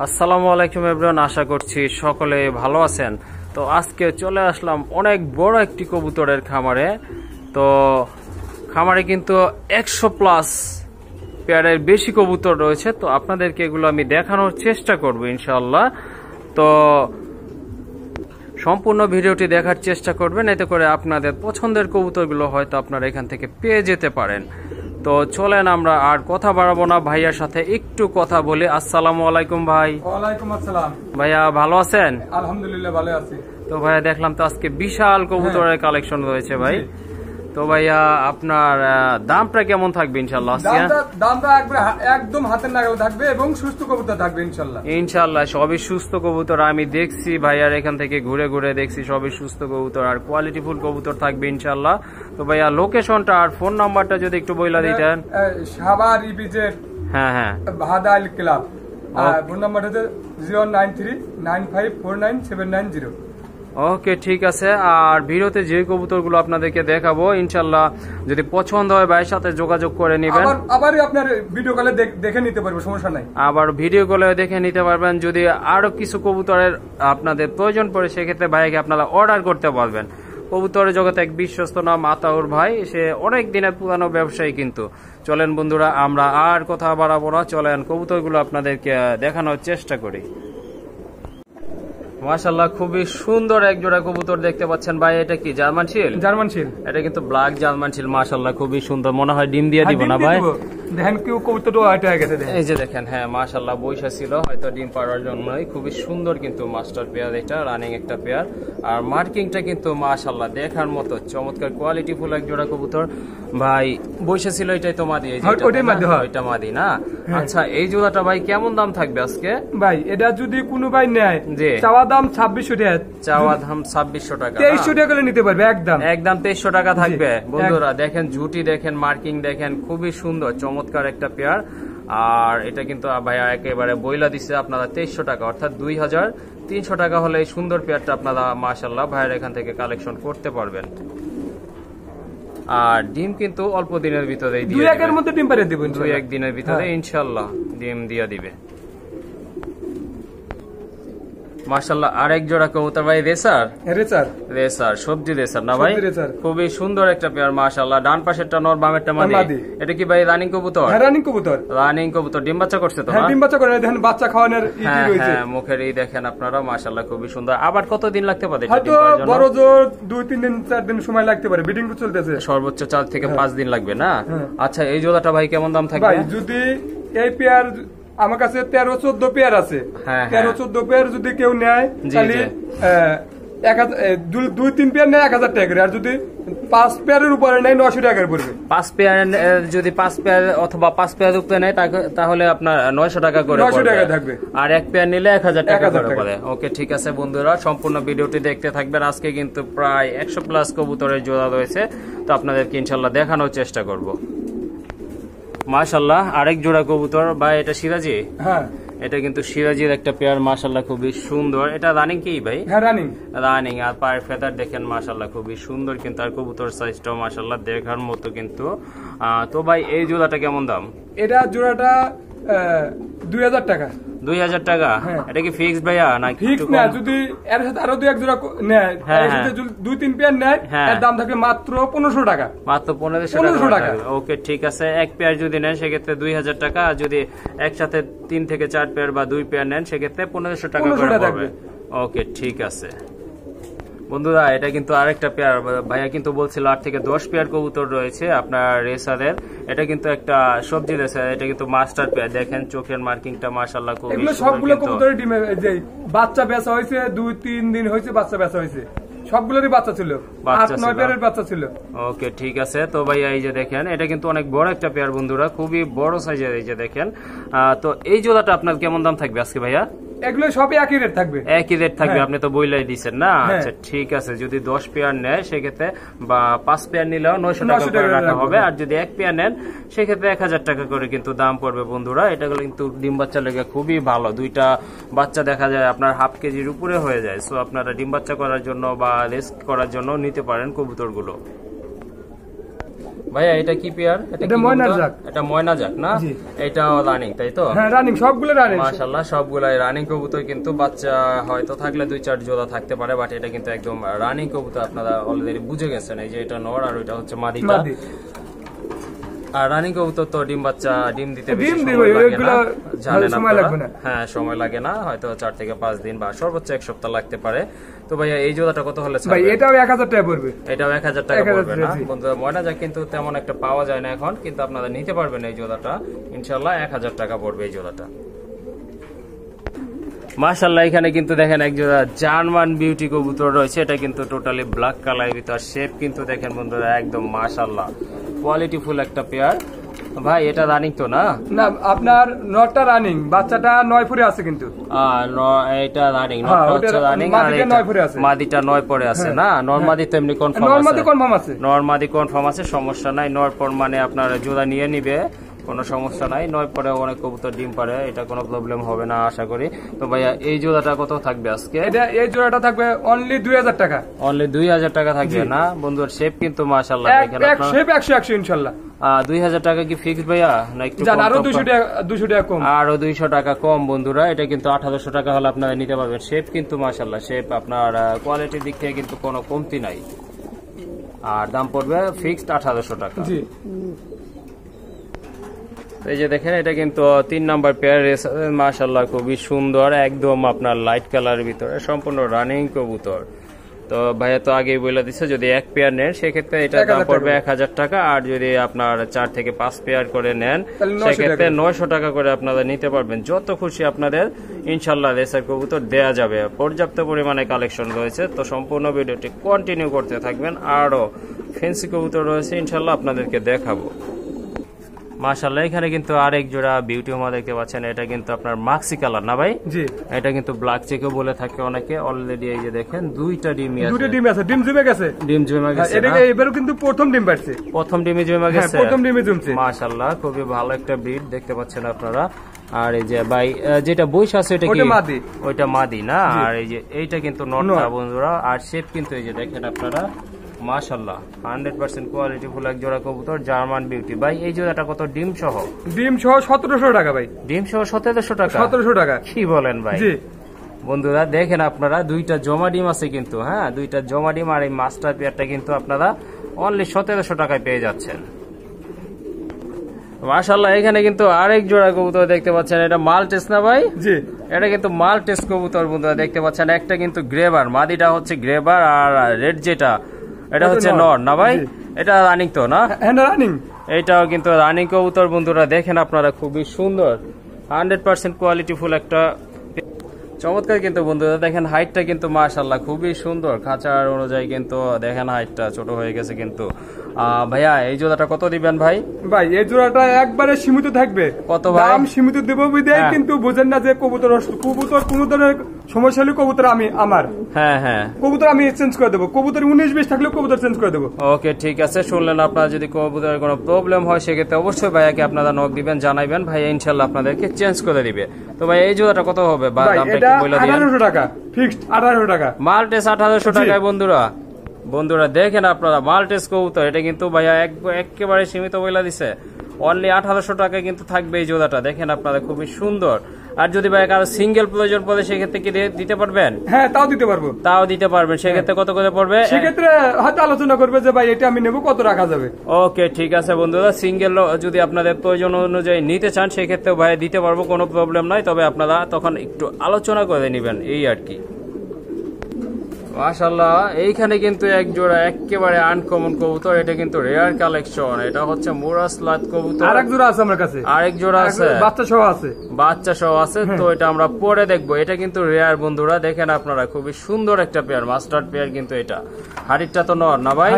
আসসালামু আলাইকুম এভরিওয়ান, আশা করছি সকলে ভালো আছেন। তো আজকে চলে আসলাম অনেক বড় একটি কবুতরের খামারে। তো খামারে কিন্তু 100+ পেয়ারের বেশি কবুতর রয়েছে। তো আপনাদেরকে এগুলো আমি দেখানোর চেষ্টা করব ইনশাআল্লাহ। তো সম্পূর্ণ ভিডিওটি দেখার চেষ্টা করবেন, এতে করে আপনাদের পছন্দের কবুতরগুলো হয়তো আপনারা এখান থেকে পেয়ে যেতে পারেন। তো চলেন আমরা আর কথা বাড়াবো না, ভাইয়ার সাথে একটু কথা বলি। আসসালামু আলাইকুম ভাই। ওয়ালাইকুম আসসালাম। ভাইয়া ভালো আছেন? আলহামদুলিল্লাহ ভালো আছি। তো ভাইয়া দেখলাম তো আজকে বিশাল কবুতরের কালেকশন রয়েছে ভাই। তো ভাইয়া আপনার দামটা কেমন থাকবে ইনশাআল্লাহ? দামটা একদম হাতের নাগালে থাকবে এবং সুস্থ কবুতর থাকবে ইনশাআল্লাহ। ইনশাআল্লাহ সবই সুস্থ কবুতর। আমি দেখছি ভাইয়ার এখান থেকে ঘুরে ঘুরে দেখছি সবই সুস্থ কবুতর আর কোয়ালিটিফুল কবুতর থাকবে ইনশাআল্লাহ। তো ভাইয়া লোকেশনটা আর ফোন নাম্বারটা যদি একটু বইলা দিতেন। সাভার ইপিজেড, হ্যাঁ ভাদাইল ক্লাব। ফোন নাম্বারটা হচ্ছে 09395497990। ওকে, ঠিক আছে। আর ভিডিওতে যে কবুতরগুলো আপনাদেরকে দেখাবো ইনশাআল্লাহ যদি পছন্দ হয় ভাইয়ের সাথে যোগাযোগ করে নেবেন। আবার আপনার ভিডিও কলে দেখে নিতে পারবেন, সমস্যা নাই। আবার ভিডিও কলে দেখে নিতে পারবেন। যদি আরো কিছু কবুতরের আপনাদের প্রয়োজন পড়ে সেক্ষেত্রে ভাইকে আপনারা অর্ডার করতে পারবেন। কবুতরের জগতে এক বিশ্বস্ত নাম আতাউর ভাই, সে অনেক দিনের পুরানো ব্যবসায়ী। কিন্তু চলেন বন্ধুরা, আমরা আর কথা বাড়াবো না, চলেন কবুতরগুলো আপনাদেরকে দেখানোর চেষ্টা করি। মাশাআল্লাহ খুবই সুন্দর এক জোড়া কবুতর দেখতে পাচ্ছেন ভাই। এটা কি জার্মান শিল? জার্মান শিল। এটা কিন্তু ব্ল্যাক জার্মান শিল। মাশাআল্লাহ খুবই সুন্দর, মনে হয় ডিম দিয়ে দিব না ভাই? দেখেন কি কবুতরটা হয়তো হয়ে গেছে, এই যে দেখেন। হ্যাঁ মাশাআল্লাহ বৈশা ছিল হয়তো ডিম পাড়ার জন্যই। খুবই সুন্দর কিন্তু মাস্টার পেয়ার, এটা রানিং একটা পেয়ার। আর মার্কিংটা কিন্তু মাশাআল্লাহ দেখার মতো চমৎকার কোয়ালিটিফুল এক জোড়া কবুতর ভাই। বৈশা ছিল এটাই তো মাদি? ওইটা মাদি না? আচ্ছা, এই জোড়াটা ভাই কেমন দাম থাকবে আজকে? ভাই এটা যদি কোনো ভাই নেয়, চাওয়া দাম 2600 টাকা। চাওয়া দাম 2600 টাকা। 2300 টাকা করে নিতে পারবে একদম। 2300 টাকা থাকবে বন্ধুরা। দেখেন ঝুটি দেখেন, মার্কিং দেখেন, খুবই সুন্দর চমৎকার একটা পেয়ার। আর এটা কিন্তু ভাইয়া একেবারে বইলা দিচ্ছে আপনারা 2300 টাকা, অর্থাৎ 2300 টাকা হলে এই সুন্দর পেয়ারটা আপনারা মাশাআল্লাহ ভাইয়ের এখান থেকে কালেকশন করতে পারবেন। আর ডিম কিন্তু অল্প দিনের ভিতরেই দিয়ে 2-1 এর মধ্যে ডিম পারে দিবেন। 2-1 দিনের ভিতরে ইনশাআল্লাহ ডিম দিয়ে দিবে মাশাআল্লাহ। আরেক জোড়া কবুতর ভাই রেসার সবজি রেসার না ভাই? খুবই সুন্দর একটা পেয়ার মাশাআল্লাহ। ডান পাশেরটা নর, বামেরটা মাদি। এটা কি ভাই রানিং কবুতর? হ্যাঁ রানিং কবুতর। ডিম বাচ্চা করছে তো? হ্যাঁ ডিম বাচ্চা করে, দেখেন বাচ্চা খাওয়ানোর ইতি রয়েছে। হ্যাঁ মুখের এই দেখেন আপনারা মাশাআল্লাহ খুবই সুন্দর। আবার কত দিন লাগতে পারে এটা হয়তো ডিম পাওয়ার জন্য? বড় জোর 2-3 দিন 4 দিন সময় লাগতে পারে, ব্রিডিং চলতেছে। সর্বোচ্চ 4 থেকে 5 দিন লাগবে না? আচ্ছা, এই জোড়াটা ভাই কেমন দাম থাকবে? ভাই যদি এই পেয়ার আমার কাছে 13-14 পেয়ার আছে, 13-14 পেয়ার যদি কেউ নেয় তাহলে 2-3 পেয়ার নেয় 1000 টাকা করে। আর যদি 5 পেয়ারের উপরে নেয় 900 টাকা পড়বে। 5 পেয়ার যদি 5 পেয়ার অথবা 5 পেয়ার উপরে নেয় তাহলে আপনার 900 টাকা করে 900 টাকা থাকবে। আর 1 পেয়ার নিলে 1000 টাকা করে পড়ে। ওকে, ঠিক আছে বন্ধুরা, সম্পূর্ণ ভিডিওটি দেখতে থাকবেন। আজকে কিন্তু প্রায় 100+ কবুতরের জোড়া রয়েছে, তো আপনাদেরকে ইনশাআল্লাহ দেখানোর চেষ্টা করব। মাশাআল্লাহ আরেক জোড়া কবুতর ভাই, এটা সিরাজি? হ্যাঁ এটা কিন্তু সিরাজির একটা পেয়ার মাশাআল্লাহ খুবই সুন্দর। এটা রানিং কি ভাই? হ্যাঁ রানিং। আর পায়ের ফেদার দেখেন মাশাআল্লাহ খুবই সুন্দর কিন্তু। আর কবুতর সাইজটাও মাশাআল্লাহ দেখার মতো কিন্তু। তো ভাই এই জোড়াটা কেমন দাম? এটা জোড়াটা 2000 টাকা। 2000 টাকা? এটা কি ফিক্সড ভাইয়া না? ফিক্সড না, যদি এর সাথে আরো 2-1 জোড়া নেয়, এর সাথে 2-3 পেয়ার নেয়, এর দাম থাকবে মাত্র 1500 টাকা। মাত্র 1500 টাকা। ওকে, ঠিক আছে। 1 পেয়ার যদি নেন সেক্ষেত্রে 2000 টাকা। আর যদি একসাথে 3 থেকে 4 পেয়ার বা 2 পেয়ার নেন সেক্ষেত্রে 1500 টাকা করে পড়বে। ওকে, ঠিক আছে বন্ধুরা। এটা কিন্তু আরেকটা পেয়ার ভাইয়া কিন্তু বলছিল 8 থেকে 10 পেয়ার কবুতর রয়েছে আপনার রেসারের। এটা কিন্তু একটা সবজি রেসার। এটা কিন্তু মাস্টার পেয়ার। দেখেন চোখের মার্কিংটা মাশাআল্লাহ খুব সুন্দর। সবগুলো কবুতরের ডিমে যে বাচ্চা বেচা হয়েছে, 2-3 দিন হয়েছে বাচ্চা বেচা হয়েছে। সবগুলোরই বাচ্চা ছিল, 8-9 পেয়ারের বাচ্চা ছিল। ওকে, ঠিক আছে। তো ভাইয়া এই যে দেখেন, এটা কিন্তু অনেক বড় একটা পেয়ার বন্ধুরা, খুবই বড় সাইজের। এই যে দেখেন। তো এই জোড়াটা আপনার কেমন দাম থাকবে আজকে ভাইয়া? এগুলো সবই একই রেট থাকবে। একই রেট থাকবে, আপনি তো বইলাই দিচ্ছেন না? আচ্ছা ঠিক আছে। যদি 10 পেয়ার নেয় সেক্ষেত্রে বা 5 পেয়ার নিলেও 900 টাকা করে রাখা হবে। আর যদি 1 পেয়ার নেন সেক্ষেত্রে 1000 টাকা করে কিন্তু দাম পড়বে বন্ধুরা। এটা কিন্তু ডিম বাচ্চা লেগে খুবই ভালো। 2টা বাচ্চা দেখা যায় আপনার হাফ কেজির উপরে হয়ে যায়। সো আপনারা ডিম বাচ্চা করার জন্য বা রেস্ট করার জন্য নিতে পারেন কবুতরগুলো। ভাইয়া এটা কি পেয়ার? এটা ময়না জাক। এটা ময়না জাক না? এটাও রানিং তাই তো? হ্যাঁ রানিং, সবগুলো রানিং মাশাআল্লাহ, সবগুলাই রানিং কবুতর। কিন্তু বাচ্চা হয়তো থাকলে 2-4 জোড়া থাকতে পারে, বাট এটা কিন্তু একদম রানিং কবুতর। আপনারা অলরেডি বুঝে গেছেন, এই যে এটা নর আর ওইটা হচ্ছে মাদিটা। আর রানিং কবুতর তো ডিম দিতে বেশি সময় লাগে না, জানেন আপনারা। হ্যাঁ সময় লাগে না, হয়তো 4 থেকে 5 দিন বা সর্বোচ্চ 1 সপ্তাহ লাগতে পারে। তো ভাইয়া এই জোড়াটা কত হলে ভাই? এটাও 1000 টাকা পড়বে। এটাও 1000 টাকা পড়বে না বন্ধুরা? ময়না জাক কিন্তু তেমন একটা পাওয়া যায় না এখন, কিন্তু আপনারা নিতে পারবেন এই জোড়াটা ইনশাআল্লাহ। 1000 টাকা পড়বে এই জোড়াটা। মাশাআল্লাহ, এখানে কিন্তু দেখেন এক জোড়া জার্মান বিউটি কবুতর রয়েছে। এটা কিন্তু টোটালি ব্ল্যাক কালারের ভিতর, শেপ কিন্তু দেখেন বন্ধুরা একদম মাশাআল্লাহ কোয়ালিটিফুল একটা পেয়ার। ভাই এটা রানিং তো না? না, আপনার নটটা রানিং, বাচ্চাটা 9 পরে আছে কিন্তু। এটা রানিং, নটটা হচ্ছে রানিং, আর মাদিটা 9 পরে আছে না? নরমাদি তো এমনি কনফার্ম আছে? নরমাদি কনফার্ম আছে, নরমাদি কনফার্ম আছে, সমস্যা নাই। নর পর মানে আপনার জোড়া নিয়ে নিবে, কোনো সমস্যা নাই। 9 পরে অনেক কবুতর ডিম পারে, এটা কোনো প্রবলেম হবে না আশা করি। তো ভাইয়া এই জোড়াটা কত থাকবে আজকে? এই জোড়াটা থাকবে অনলি 2000 টাকা। অনলি 2000 টাকা থাকবে না বন্ধুর? শেপ কিন্তু মাশাআল্লাহ দেখেন আপনারা, শেপ 100 ইনশাআল্লাহ। 2000 টাকা কি ফিক্সড ভাইয়া, না একটু আরো 200 টাকা কম? আরো 200 টাকা কম বন্ধুরা। এটা কিন্তু 1800 টাকা হলে আপনারা নিতে পারবেন। শেপ কিন্তু মাশাআল্লাহ, শেপ আপনার কোয়ালিটির দিক থেকে কিন্তু কোনো কমতি নাই। আর দাম পড়বে ফিক্সড 1800 টাকা। জি, এই যে দেখেন এটা কিন্তু 3 নাম্বার পেয়ার মাশাআল্লাহ, খুবই সুন্দর, একদম আপনার লাইট কালারের ভিতরে, সম্পূর্ণ রানিং কবুতর। তো ভাইয়া তো আগেই বলে দিচ্ছে, যদি 1 পেয়ার নেন সেক্ষেত্রে এটা দাম পড়বে 1000 টাকা। আর যদি আপনার 4 থেকে 5 পেয়ার করে নেন সেক্ষেত্রে 900 টাকা করে আপনারা নিতে পারবেন। যত খুশি আপনাদের ইনশাআল্লাহ রেসার কবুতর দেয়া যাবে। পর্যাপ্ত পরিমাণে কালেকশন রয়েছে, তো সম্পূর্ণ ভিডিওটি কন্টিনিউ করতে থাকবেন। আরো ফ্যান্সি কবুতর রয়েছে ইনশাআল্লাহ আপনাদেরকে দেখাবো। মাশাআল্লাহ, এখানে কিন্তু আরেক জোড়া বিউটি হোমা দেখতে পাচ্ছেন। এটা কিন্তু আপনার মাক্সি কালার না ভাই? জি, এটা কিন্তু ব্ল্যাক চেকও বলে থাকে অনেকে। অলরেডি এই যে দেখেন দুইটা ডিম আছে, দুটো ডিম আছে, ডিম জমে গেছে, ডিম জমে গেছে। এটা এবারে কিন্তু প্রথম ডিম পাচ্ছে, প্রথম ডিমে জমে গেছে, প্রথম ডিমে জমছে। মাশাআল্লাহ, খুবই ভালো একটা ব্রিড দেখতে পাচ্ছেন আপনারা। আর এই যে ভাই যেটা বইস আছে এটা কি? মাদি, ওইটা মাদি না? আর এই যে এইটা কিন্তু নটটা বন্ধুরা। আর শেপ কিন্তু এই যে দেখেন আপনারা মাশাআল্লাহ 100% কোয়ালিটি ফুল এক জোড়া কবুতর, জার্মান বিউটি। ভাই এই জোড়াটা কত ডিম সহ? ডিম সহ 1700 টাকা ভাই। ডিম সহ 1700 টাকা? 1700 টাকা। কি বলেন ভাই? জি বন্ধুরা, দেখেন আপনারা দুইটা জমা ডিম আছে কিন্তু। হ্যাঁ, দুইটা জমা ডিম। আর এই মাস্টার পেয়ারটা কিন্তু আপনারা অনলি 1700 টাকায় পেয়ে যাচ্ছেন। মাশাআল্লাহ, এখানে কিন্তু আরেক জোড়া কবুতর দেখতে পাচ্ছেন। এটা মালটেস না ভাই? জি, এটা কিন্তু মালটেস কবুতর বন্ধুরা দেখতে পাচ্ছেন। একটা কিন্তু গ্রেবার, মাদিটা হচ্ছে গ্রেবার, আর রেড যেটা এটা হচ্ছে নর না ভাই? এটা রানিং তো না? হ্যাঁ রানিং। এটাও কিন্তু রানিং কবুতর বন্ধুরা, দেখেন আপনারা খুবই সুন্দর 100% কোয়ালিটি ফুল একটা চমৎকার কিন্তু বন্ধুরা। দেখেন হাইটটা কিন্তু মাশাআল্লাহ খুবই সুন্দর, খাঁচার অনুযায়ী কিন্তু দেখেন হাইটটা ছোট হয়ে গেছে কিন্তু। ভাইয়া এই জোড়াটা কত দিবেন ভাই? ভাই এই জোড়াটা একবারে সীমিত থাকবে। কত ভাই? দাম সীমিত দেব বিদায়, কিন্তু বুঝেন না যে কবুতর কোন ধরনের সমস্যা হলে কবুতর আমি আমার কবুতর আমি চেঞ্জ করে দেবো। কবুতর 19-20 থাকলেও কবুতর চেঞ্জ করে দেবো। ওকে ঠিক আছে, শুনলেন আপনারা। যদি কবুতরের কোনো প্রবলেম হয় সেক্ষেত্রে অবশ্যই ভাইয়াকে আপনারা নক দিবেন, জানাইবেন, ভাইয়া ইনশাআল্লাহ আপনাদেরকে চেঞ্জ করে দিবে। তো ভাই এই জোড়াটা কত হবে? 1800 টাকা ফিক্সড, 1800 টাকা মালটেস, 1800 টাকায় বন্ধুরা দেখেন আপনারা মালটেস কবুতর। এটা কিন্তু ভাইয়া একেবারে সীমিত বইলা দিছে, অনলি 1800 টাকায় কিন্তু থাকবে এই জোড়াটা। দেখেন আপনারা খুবই সুন্দর। আর যদি ভাই কারো সিঙ্গেল প্রয়োজন পড়ে সেক্ষেত্রে কি দিতে পারবেন? হ্যাঁ তাও দিতে পারবো, তাও দিতে পারবেন। সেক্ষেত্রে কত করে পড়বে? সেক্ষেত্রে হয়তো আলোচনা করবে যে ভাই এটা আমি নেবো, কত রাখা যাবে। ওকে ঠিক আছে বন্ধুরা, সিঙ্গেল যদি আপনাদের প্রয়োজন অনুযায়ী নিতে চান সেক্ষেত্রে ভাই দিতে পারবো, কোনো প্রবলেম নাই। তবে আপনারা তখন একটু আলোচনা করে নেবেন, এই আর কি। মাশাআল্লাহ, এইখানে কিন্তু এক জোড়া একেবারে আনকমন কবুতর। এটা কিন্তু রেয়ার কালেকশন। এটা হচ্ছে মুরাসলাত কবুতর। আরেক জোড়া আছে আমার কাছে, আরেক জোড়া আছে, বাচ্চা সহ আছে। তো এটা আমরা পরে দেখবো। এটা কিন্তু রেয়ার বন্ধুরা, দেখেন আপনারা খুবই সুন্দর একটা পেয়ার, মাস্টার্ড পেয়ার কিন্তু এটা। হাড়িটা তো নর না ভাই?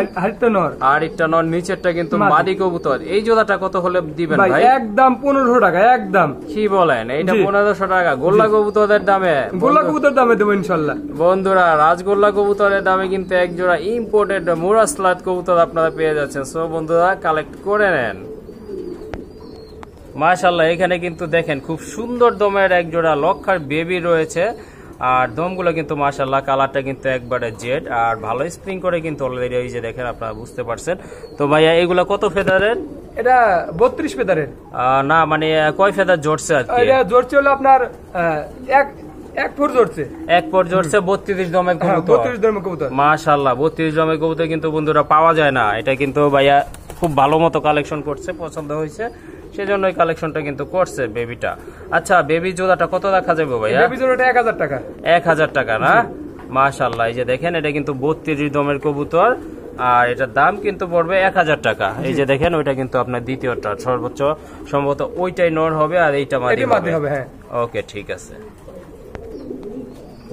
হাড়িটা নর, নিচেরটা কিন্তু মাদি কবুতর। এই জোড়াটা কত হলে দিবেন ভাই? একদম 1500 টাকা। একদম কি বলেন? এইটা 1500 টাকা গোল্লা কবুতরের দামে, গোল্লা কবুতর দামে দেবো ইনশাআল্লাহ। বন্ধুরা রাজগোল্লা কবুতরের দামে কিন্তু এক জোড়া ইম্পোর্টেড মুরাসলাত কবুতর আপনারা পেয়ে যাচ্ছেন। সো বন্ধুরা কালেক্ট করে নেন। মাশাআল্লাহ, এখানে কিন্তু দেখেন খুব সুন্দর দমের এক জোড়া লক্ষার বেবি রয়েছে। আর দমগুলো কিন্তু মাশাআল্লাহ কালারটা কিন্তু একবারে জেড আর ভালো স্প্রিং করে কিন্তু অলরেডি এই যে দেখেন আপনারা বুঝতে পারছেন। তো ভাইয়া এগুলা কত ফেদারের? এটা 32 ফেদারের। না মানে কয় ফেদার জড়ছে আর কি? এটা জড়ছে হলো আপনার এক ফোর জড়ছে, এক ফোর জড়ছে 32 দমের কবুতর। 32 দমের কবুতর মাশাআল্লাহ 32 দমের কবুতর কিন্তু বন্ধুরা পাওয়া যায় না। এটা কিন্তু ভাইয়া খুব ভালো মতো কালেকশন করছে, পছন্দ হয়েছে সেজন্য এই কালেকশনটা কিন্তু করছে বেবিটা। আচ্ছা বেবি জোড়াটা কত রাখা যাবে ভাইয়া? বেবি জোড়াটা 1000 টাকা। 1000 টাকা না? মাশাআল্লাহ এই যে দেখেন এটা কিন্তু 32 দমের কবুতর আর এটার দাম কিন্তু পড়বে 1000 টাকা। এই যে দেখেন ওইটা কিন্তু আপনার দ্বিতীয়টা সর্বোচ্চ সম্ভবত ওইটাই নর হবে আর এইটা মাদি হবে। হ্যাঁ ওকে ঠিক আছে।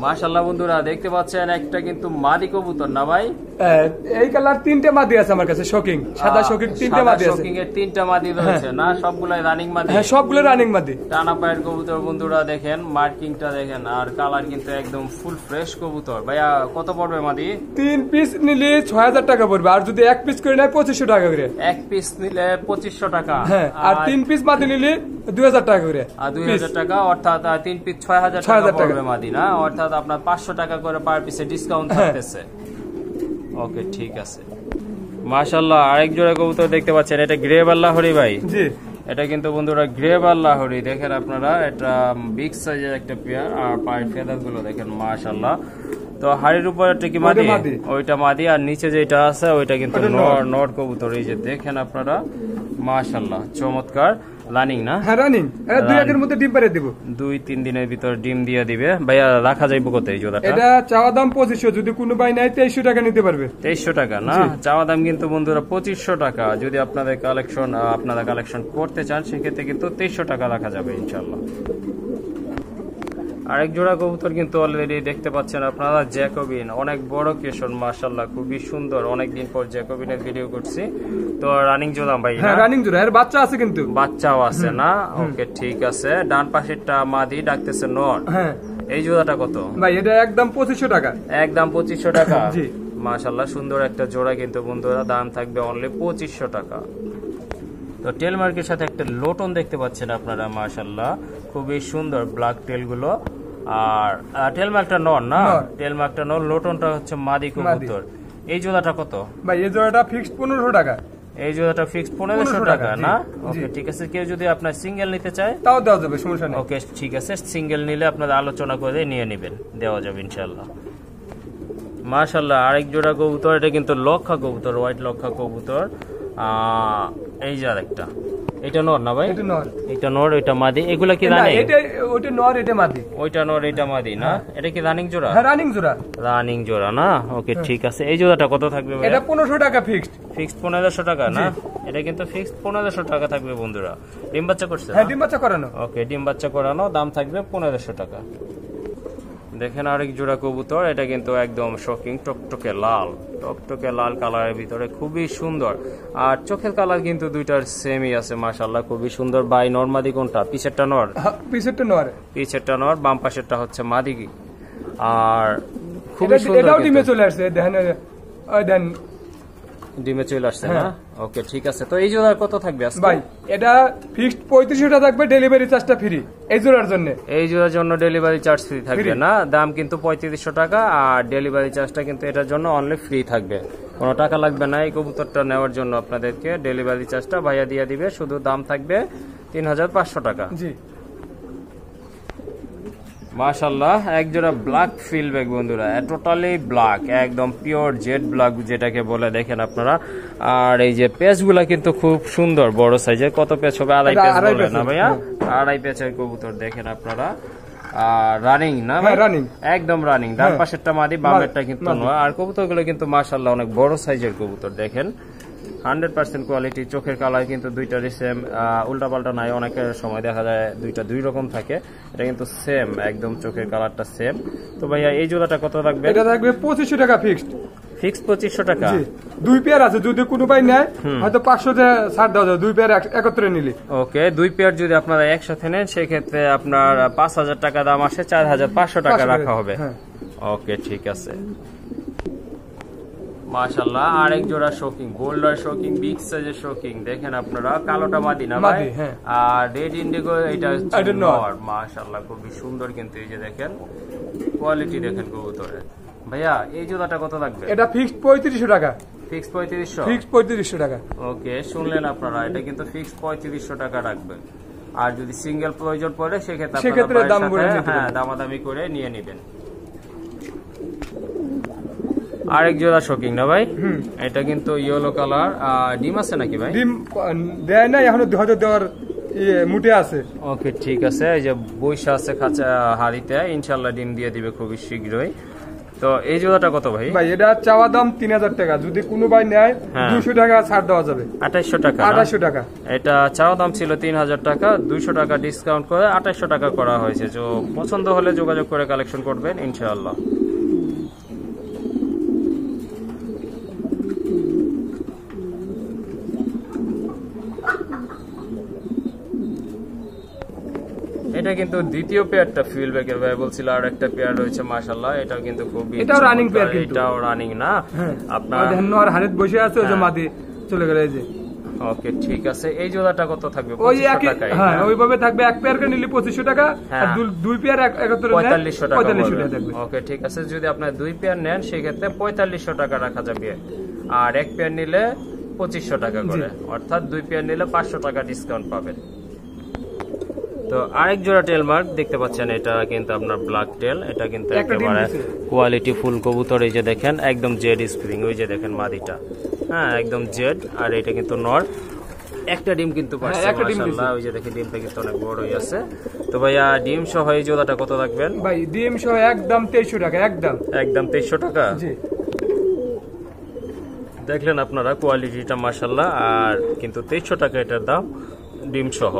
মাশাআল্লাহ বন্ধুরা দেখতে পাচ্ছেন একটা কিন্তু মাদি কবুতর না ভাই? এই কালার 3টে মাদি আছে আমার কাছে, শোকিং সাদা শোকিং 3টে মাদি আছে। শোকিং এর 3টা মাদি রয়েছে না? সবগুলাই রানিং মাদি? হ্যাঁ সবগুলো রানিং মাদি। টানা পায়ের কবুতর বন্ধুরা দেখেন, মার্কিংটা দেখেন আর কালার কিন্তু একদম ফুল ফ্রেশ কবুতর। ভাইয়া কত পড়বে মাদি? 3 পিস নিলে 6000 টাকা পড়বে আর যদি 1 পিস করে নেয় 2500 টাকা করে। 1 পিস নিলে 2500 টাকা। হ্যাঁ আর 3 পিস মাদি নিলে 2000 টাকা করে। আর 2000 টাকা অর্থাৎ 3 পিস 6000 টাকা পড়বে মাদি না? অর্থাৎ আপনার 500 টাকা করে পার পিসে ডিসকাউন্ট থাকতেছে। ওকে ঠিক আছে। মাশাআল্লাহ আরেক জোড়া কবুতর দেখতে পাচ্ছেন, এটা গ্রে বাল্লাহরি ভাই? জি এটা কিন্তু বন্ধুরা গ্রে বাল্লাহরি দেখেন আপনারা, এটা বিগ সাইজের একটা পেয়ার আর পায়ের ফেদার গুলো দেখেন মাশাআল্লাহ। তো হাড়ির উপর একটা কি মাদি? ওইটা মাদি আর নিচে যেটা আছে ওইটা কিন্তু নর কবুতর। এই যে দেখেন আপনারা মাশাআল্লাহ চমৎকার। রানিং না? হ্যাঁ রানিং। এটা 2 এর মধ্যে ডিম পারে দিব, 2-3 দিনের ভিতর ডিম দিয়ে দিবে। ভাইয়া রাখা যাইব কত এই জোড়াটা? এটা চাওয়া দাম 2500, যদি কোনো ভাই নাই 2300 টাকা নিতে পারবে। 2300 টাকা না? চাওয়া দাম কিন্তু বন্ধুরা 2500 টাকা। যদি আপনারা কালেকশন করতে চান সেক্ষেত্রে কিন্তু 2300 টাকা রাখা যাবে ইনশাআল্লাহ। আরেক জোড়া কবুতর কিন্তু অলরেডি দেখতে পাচ্ছেন আপনারা, জ্যাকোবিন, অনেক বড় কেশর মাশাআল্লাহ, খুবই সুন্দর। অনেকদিন পর জ্যাকোবিনের ভিডিও করছি। তো রানিং জোড়া ভাই? হ্যাঁ রানিং জোড়া, এর বাচ্চা আছে কিন্তু। বাচ্চাও আছে না? ওকে ঠিক আছে। ডান পাশেরটা মাদি ডাকতেছে নর। হ্যাঁ এই জোড়াটা কত ভাই? এটা একদম 2500 টাকা। একদম 2500 টাকা? জি মাশাআল্লাহ সুন্দর একটা জোড়া কিন্তু বন্ধুরা, দাম থাকবে অনলি 2500 টাকা। তো টেল মার্কের সাথে একটা লোটন দেখতে পাচ্ছেন আপনারা মাশাআল্লাহ, খুবই সুন্দর ব্ল্যাক টেল গুলো। আর টেল মার্কটা নর না? টেল মার্কটা নর, লোটনটা হচ্ছে মাদি কবুতর। এই জোড়াটা কত ভাই? এই জোড়াটা ফিক্সড 1500 টাকা। এই জোড়াটা ফিক্সড 1500 টাকা না? ওকে ঠিক আছে। কেউ যদি আপনার সিঙ্গেল নিতে চায় তাও দেওয়া যাবে, সমস্যা নেই। ওকে ঠিক আছে, সিঙ্গেল নিলে আপনারা আলোচনা করে নিয়ে নেবেন, দেওয়া যাবে ইনশাআল্লাহ। মাশাআল্লাহ আরেক জোড়া কবুতর, এটা কিন্তু লক্ষা কবুতর, হোয়াইট লক্ষা কবুতর। এই যে আরেকটা, এটা নর না ভাই? এটা নর। এটা নর, এটা মাদি। এগুলা কি রানিং? এটা ওইটা নর, এটা মাদি। ওইটা নর, এটা মাদি না? এটা কি রানিং জোড়া? হ্যাঁ রানিং জোড়া। রানিং জোড়া না? ওকে ঠিক আছে। এই জোড়াটা কত থাকবে ভাই? এটা 1500 টাকা ফিক্সড। ফিক্সড 1500 টাকা না? এটা কিন্তু ফিক্সড 1500 টাকা থাকবে বন্ধুরা। ডিম বাচ্চা করছে? হ্যাঁ ডিম বাচ্চা করানো। ওকে ডিম বাচ্চা করানো, দাম থাকবে 1500 টাকা। দেখেন আরেক জোড়া কবুতর, এটা কিন্তু একদম শকিং, টকটকে লাল কালারের ভিতরে, খুবই সুন্দর। আর চোখের কালার কিন্তু দুইটার সেমই আছে মাশাআল্লাহ, খুবই সুন্দর। বাই নর মাদি কোনটা? পিছেরটা নর? পিছেরটা নর, বাম পাশেরটা হচ্ছে মাদি। আর খুবই সুন্দর। এটাও ডিমে চলে আসছে, দেখেন ওই দেন ডিমে চলে আসছে না? ওকে ঠিক আছে। তো এই জোড়া কত থাকবে আজকে ভাই? এটা ফিক্সড 3500 টাকা থাকবে, ডেলিভারি চার্জটা ফ্রি এই জোড়ার জন্য। এই জোড়ার জন্য ডেলিভারি চার্জ ফ্রি থাকবে না? দাম কিন্তু 3500 টাকা আর ডেলিভারি চার্জটা কিন্তু এটার জন্য অনলি ফ্রি থাকবে, কোনো টাকা লাগবে না। এই কবুতরটা নেওয়ার জন্য আপনাদেরকে ডেলিভারি চার্জটা ভাইয়া দিয়ে দিবে, শুধু দাম থাকবে 3500 টাকা। জি মাশাআল্লাহ এক জোড়া ব্ল্যাক ফিলব্যাক বন্ধুরা, টোটালি ব্ল্যাক, একদম পিওর জেড ব্ল্যাক যেটাকে বলে, দেখেন আপনারা। আর এই যে পেঁচগুলা কিন্তু খুব সুন্দর, বড় সাইজের। কত পেঁচ হবে? আড়াই পেঁচ বলে না ভাইয়া? আড়াই পেঁচের কবুতর দেখেন আপনারা। রানিং না ভাই? রানিং, একদম রানিং। ডান পাশেরটা মাদি, বামেরটা কিন্তু নয়। আর কবুতরগুলো কিন্তু মাশাআল্লাহ অনেক বড় সাইজের কবুতর, দেখেন 100% কোয়ালিটি। চোখের কালার কিন্তু দুইটারই সেম, উল্টা পাল্টা নাই। অনেকের সময় দেখা যায় দুইটা দুই রকম থাকে, এটা কিন্তু সেম, একদম চোখের কালারটা সেম। তো ভাইয়া এই জোড়াটা কত রাখবে? এটা থাকবে 2500 টাকা ফিক্সড। ফিক্স 2500 টাকা? দুই পেয়ার আছে, যদি কোনো ভাই নেয় হয়তো 500 ছাড় দেওয়া যাবে, দুই পেয়ার একত্রে নিলে। ওকে দুই পেয়ার যদি আপনারা একসাথে নেন সেক্ষেত্রে আপনার 5000 টাকা দাম আসে, 4500 টাকা রাখা হবে। ওকে ঠিক আছে। মাশাআল্লাহ আরেক জোড়া শোকিং গোল্ডার শোকিং বিগ সাইজের শোকিং দেখেন আপনারা কালোটা মাদি না ভাই আর রেড ইন্ডিগো এটা হচ্ছে নর মাশাআল্লাহ খুবই সুন্দর কিন্তু এই যে দেখেন কোয়ালিটি দেখেন কবুতরের ভাইয়া এই জোড়াটা কত লাগবে এটা ফিক্সড 3500 টাকা ফিক্স 3500 ফিক্সড 3500 টাকা ওকে শুনলেন আপনারা এটা কিন্তু ফিক্স 3500 টাকা রাখবেন আর যদি সিঙ্গেল প্রয়োজন পড়ে সেক্ষেত্রে দাম করে হ্যাঁ দামাদামি করে নিয়ে নেবেন আরেক জোড়া শোকিং না ভাই এটা কিন্তু ইয়েলো কালার ডিম আছে নাকি ভাই ডিম দেয় না এখনো হয়তো দেওয়ার মুটে আছে ওকে ঠিক আছে এই যে বইসা আছে খাঁচা হাড়িতে ইনশাআল্লাহ ডিম দিয়ে দিবে খুবই শীঘ্রই তো এই জোড়াটা কত ভাই ভাই এটা চাওয়া দাম 3000 টাকা যদি কোনো ভাই নেয় 200 টাকা ছাড় দেওয়া যাবে 2800 টাকা 2800 টাকা এটা চাওয়া দাম ছিল 3000 টাকা 200 টাকা ডিসকাউন্ট করে 2800 টাকা করা হয়েছে তো পছন্দ হলে যোগাযোগ করে কালেকশন করবেন ইনশাআল্লাহ এটা কিন্তু দ্বিতীয় পেয়ারটা ফিল ব্যাকের ভাই বলছিল আর একটা পেয়ার রয়েছে মাশাআল্লাহ এটাও কিন্তু খুবই এটাও রানিং পেয়ার কিন্তু এটাও রানিং না আপনার দেখেন আর হারিত বসে আছে ওই যে মাদি চলে গেল এই যে ওকে ঠিক আছে এই জোড়াটা কত থাকবে ওই একই হ্যাঁ ওইভাবে থাকবে এক পেয়ার কে নিলে 2500 টাকা আর দুই পেয়ার 4500 টাকা থাকবে ওকে ঠিক আছে যদি আপনি দুই পেয়ার নেন সেই ক্ষেত্রে 4500 টাকা রাখা যাবে আর এক পেয়ার নিলে 2500 টাকা করে অর্থাৎ দুই পেয়ার নিলে 500 টাকা ডিসকাউন্ট পাবেন তো আরেক জোড়া টেল মার্ক দেখতে পাচ্ছেন এটা কিন্তু আপনার ব্ল্যাক টেল এটা কিন্তু একেবারে কোয়ালিটি ফুল কবুতর এই যে দেখেন একদম জেড স্প্রিং ওই যে দেখেন মাদিটা হ্যাঁ একদম জেড আর এটা কিন্তু নর একটা ডিম কিন্তু পাচ্ছে মাশাআল্লাহ ওই যে দেখেন ডিমটা কিন্তু অনেক বড় হয়ে আছে তো ভাইয়া ডিম সহ এই জোড়াটা কত রাখবেন ভাই ডিম সহ একদম 2300 টাকা একদম 2300 টাকা জি দেখলেন আপনারা কোয়ালিটিটা মাশাআল্লাহ আর কিন্তু 2300 টাকা এটার দাম ডিম সহ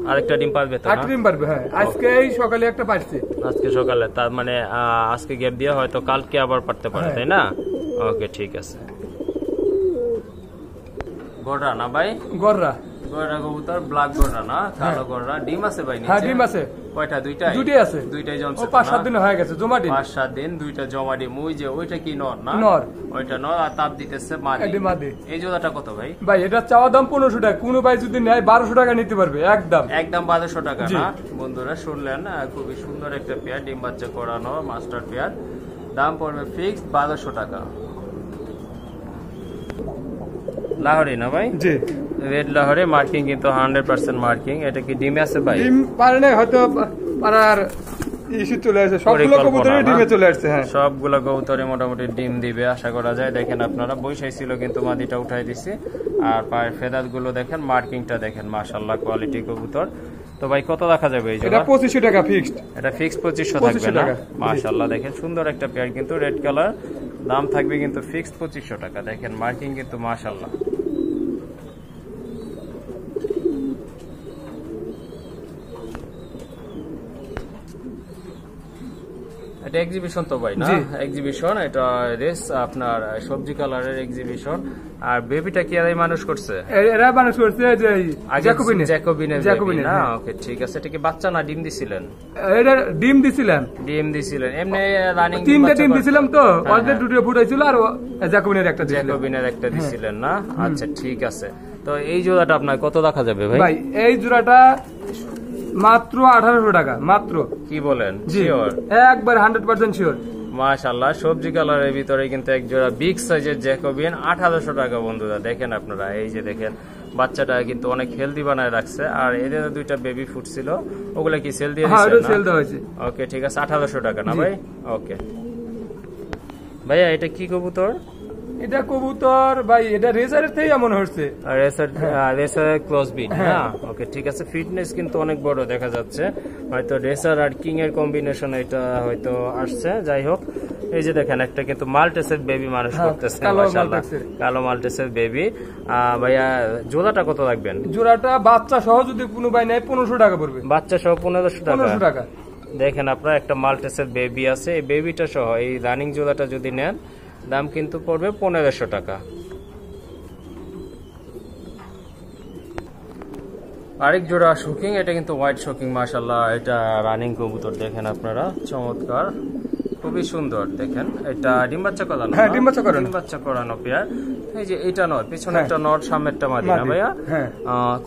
আরেকটা ডিম পারবে তো একটা ডিম পারবে হ্যাঁ আজকে এই সকালে একটা পারছে আজকে সকালে তার মানে আজকে গ্যাপ দিয়ে হয়তো কালকে আবার পারতে পারে তাই না ওকে ঠিক আছে গড়রা না ভাই গড়রা কবুতর ব্ল্যাক গড়রা না কালো গড়রা ডিম আছে ভাই নিচে হ্যাঁ ডিম আছে কয়টা দুইটাই আছে দুইটাই জমছে 5-7 দিন হয়ে গেছে জমা ডিম 5-7 দিন দুইটা জমা ডিম ওই যে ওইটা কি নর না নর ওইটা নর আর তাপ দিতেছে মাদি এই জোড়াটা কত ভাই ভাই এটা চাওয়া দাম 1500 টাকা কোনো ভাই যদি নেয় 1200 টাকা নিতে পারবে একদম 1200 টাকা না বন্ধুরা শুনলেন খুবই সুন্দর একটা পেয়ার ডিম বাচ্চা করানো মাস্টার পেয়ার দাম পড়বে ফিক্সড 1200 টাকা লাহোরি না ভাই জি রেড লাহোরি মার্কিং কিন্তু 100% মার্কিং এটা কি ডিমে আছে ভাই ডিম পারে না হয়তো পারার ইস্যু চলে আসে সবগুলো কবুতরে ডিমে চলে আসছে হ্যাঁ সবগুলো কবুতরে মোটামুটি ডিম দিবে আশা করা যায় দেখেন আপনারা বৈশাই ছিল কিন্তু মাদিটা উঠাই দিছি আর পায়ের ফেদার গুলো দেখেন মার্কিংটা দেখেন মাশাআল্লাহ কোয়ালিটি কবুতর তো ভাই কত রাখা যাবে এই এটা 2500 টাকা ফিক্সড এটা ফিক্সড 2500 থাকবে না মাশাআল্লাহ দেখেন সুন্দর একটা পেয়ার কিন্তু রেড কালার দাম থাকবে কিন্তু ফিক্সড 2500 টাকা দেখেন মার্কিং কিন্তু মাশাআল্লাহ এটা এক্সিবিশন তো ভাই না এক্সিবিশন এটা রেস আপনার সবজি কালারের এক্সিবিশন আর বেবিটা কি আরে মানুষ করছে এরা মানুষ করছে যে জ্যাকোবিনে না ওকে ঠিক আছে এটা কি বাচ্চা না ডিম দিছিলেন এটা ডিম দিছিলেন এমনি রানিং তিনটা ডিম দিছিলাম তো অলরেডি দুটো ফুটাইছিল আর জ্যাকোবিনের একটা দিছিলেন না আচ্ছা ঠিক আছে তো এই জোড়াটা আপনার কত রাখা যাবে ভাই ভাই এই জোড়াটা মাত্র 1800 টাকা মাত্র কি বলেন শিওর একবার 100% শিওর মাশাআল্লাহ সবজি কালারের ভিতরে কিন্তু এক জোড়া বিগ সাইজের জ্যাকোবিন 1800 টাকা বন্ধুরা দেখেন আপনারা এই যে দেখেন বাচ্চাটা কিন্তু অনেক হেলদি বানায় রাখছে আর এদের দুইটা বেবি ফুড ছিল ওগুলা কি সেল দিয়ে দিয়েছেন হ্যাঁ সেল দেওয়া হয়েছে ওকে ঠিক আছে 1800 টাকা না ভাই ওকে ভাইয়া এটা কি কবুতর এটা কবুতর ভাই এটা রেসারের থেকে এমন হচ্ছে রেসার ক্লোজ বিট হ্যাঁ ওকে ঠিক আছে ফিটনেস কিন্তু অনেক বড় দেখা যাচ্ছে হয়তো রেসার আর কিং এর কম্বিনেশন এটা হয়তো আসছে যাই হোক এই যে দেখেন একটা কিন্তু মাল্টেসের বেবি মানুষ করতেছে মাশাআল্লাহ কালো মাল্টেসের বেবি ভাইয়া জোড়াটা কত রাখবেন জোড়াটা বাচ্চা সহ যদি কোনো ভাই নেয় 1500 টাকা পড়বে বাচ্চা সহ 1500 টাকা দেখেন আপনারা একটা মাল্টেসের বেবি আছে এই বেবিটা সহ এই রানিং জোড়াটা যদি নেন দাম কিন্তু পড়বে 1500 টাকা আরেক জোড়া শোকিং এটা কিন্তু হোয়াইট শোকিং মাশাআল্লাহ এটা রানিং কবুতর দেখেন আপনারা চমৎকার খুবই সুন্দর দেখেন, এটা ডিম বাচ্চা করানো। হ্যাঁ, ডিম বাচ্চা করানো। ডিম বাচ্চা করানো পেয়ার। এই যে এটা নয়, পিছনে একটা নর, সামনে একটা মাদি না ভাইয়া? হ্যাঁ।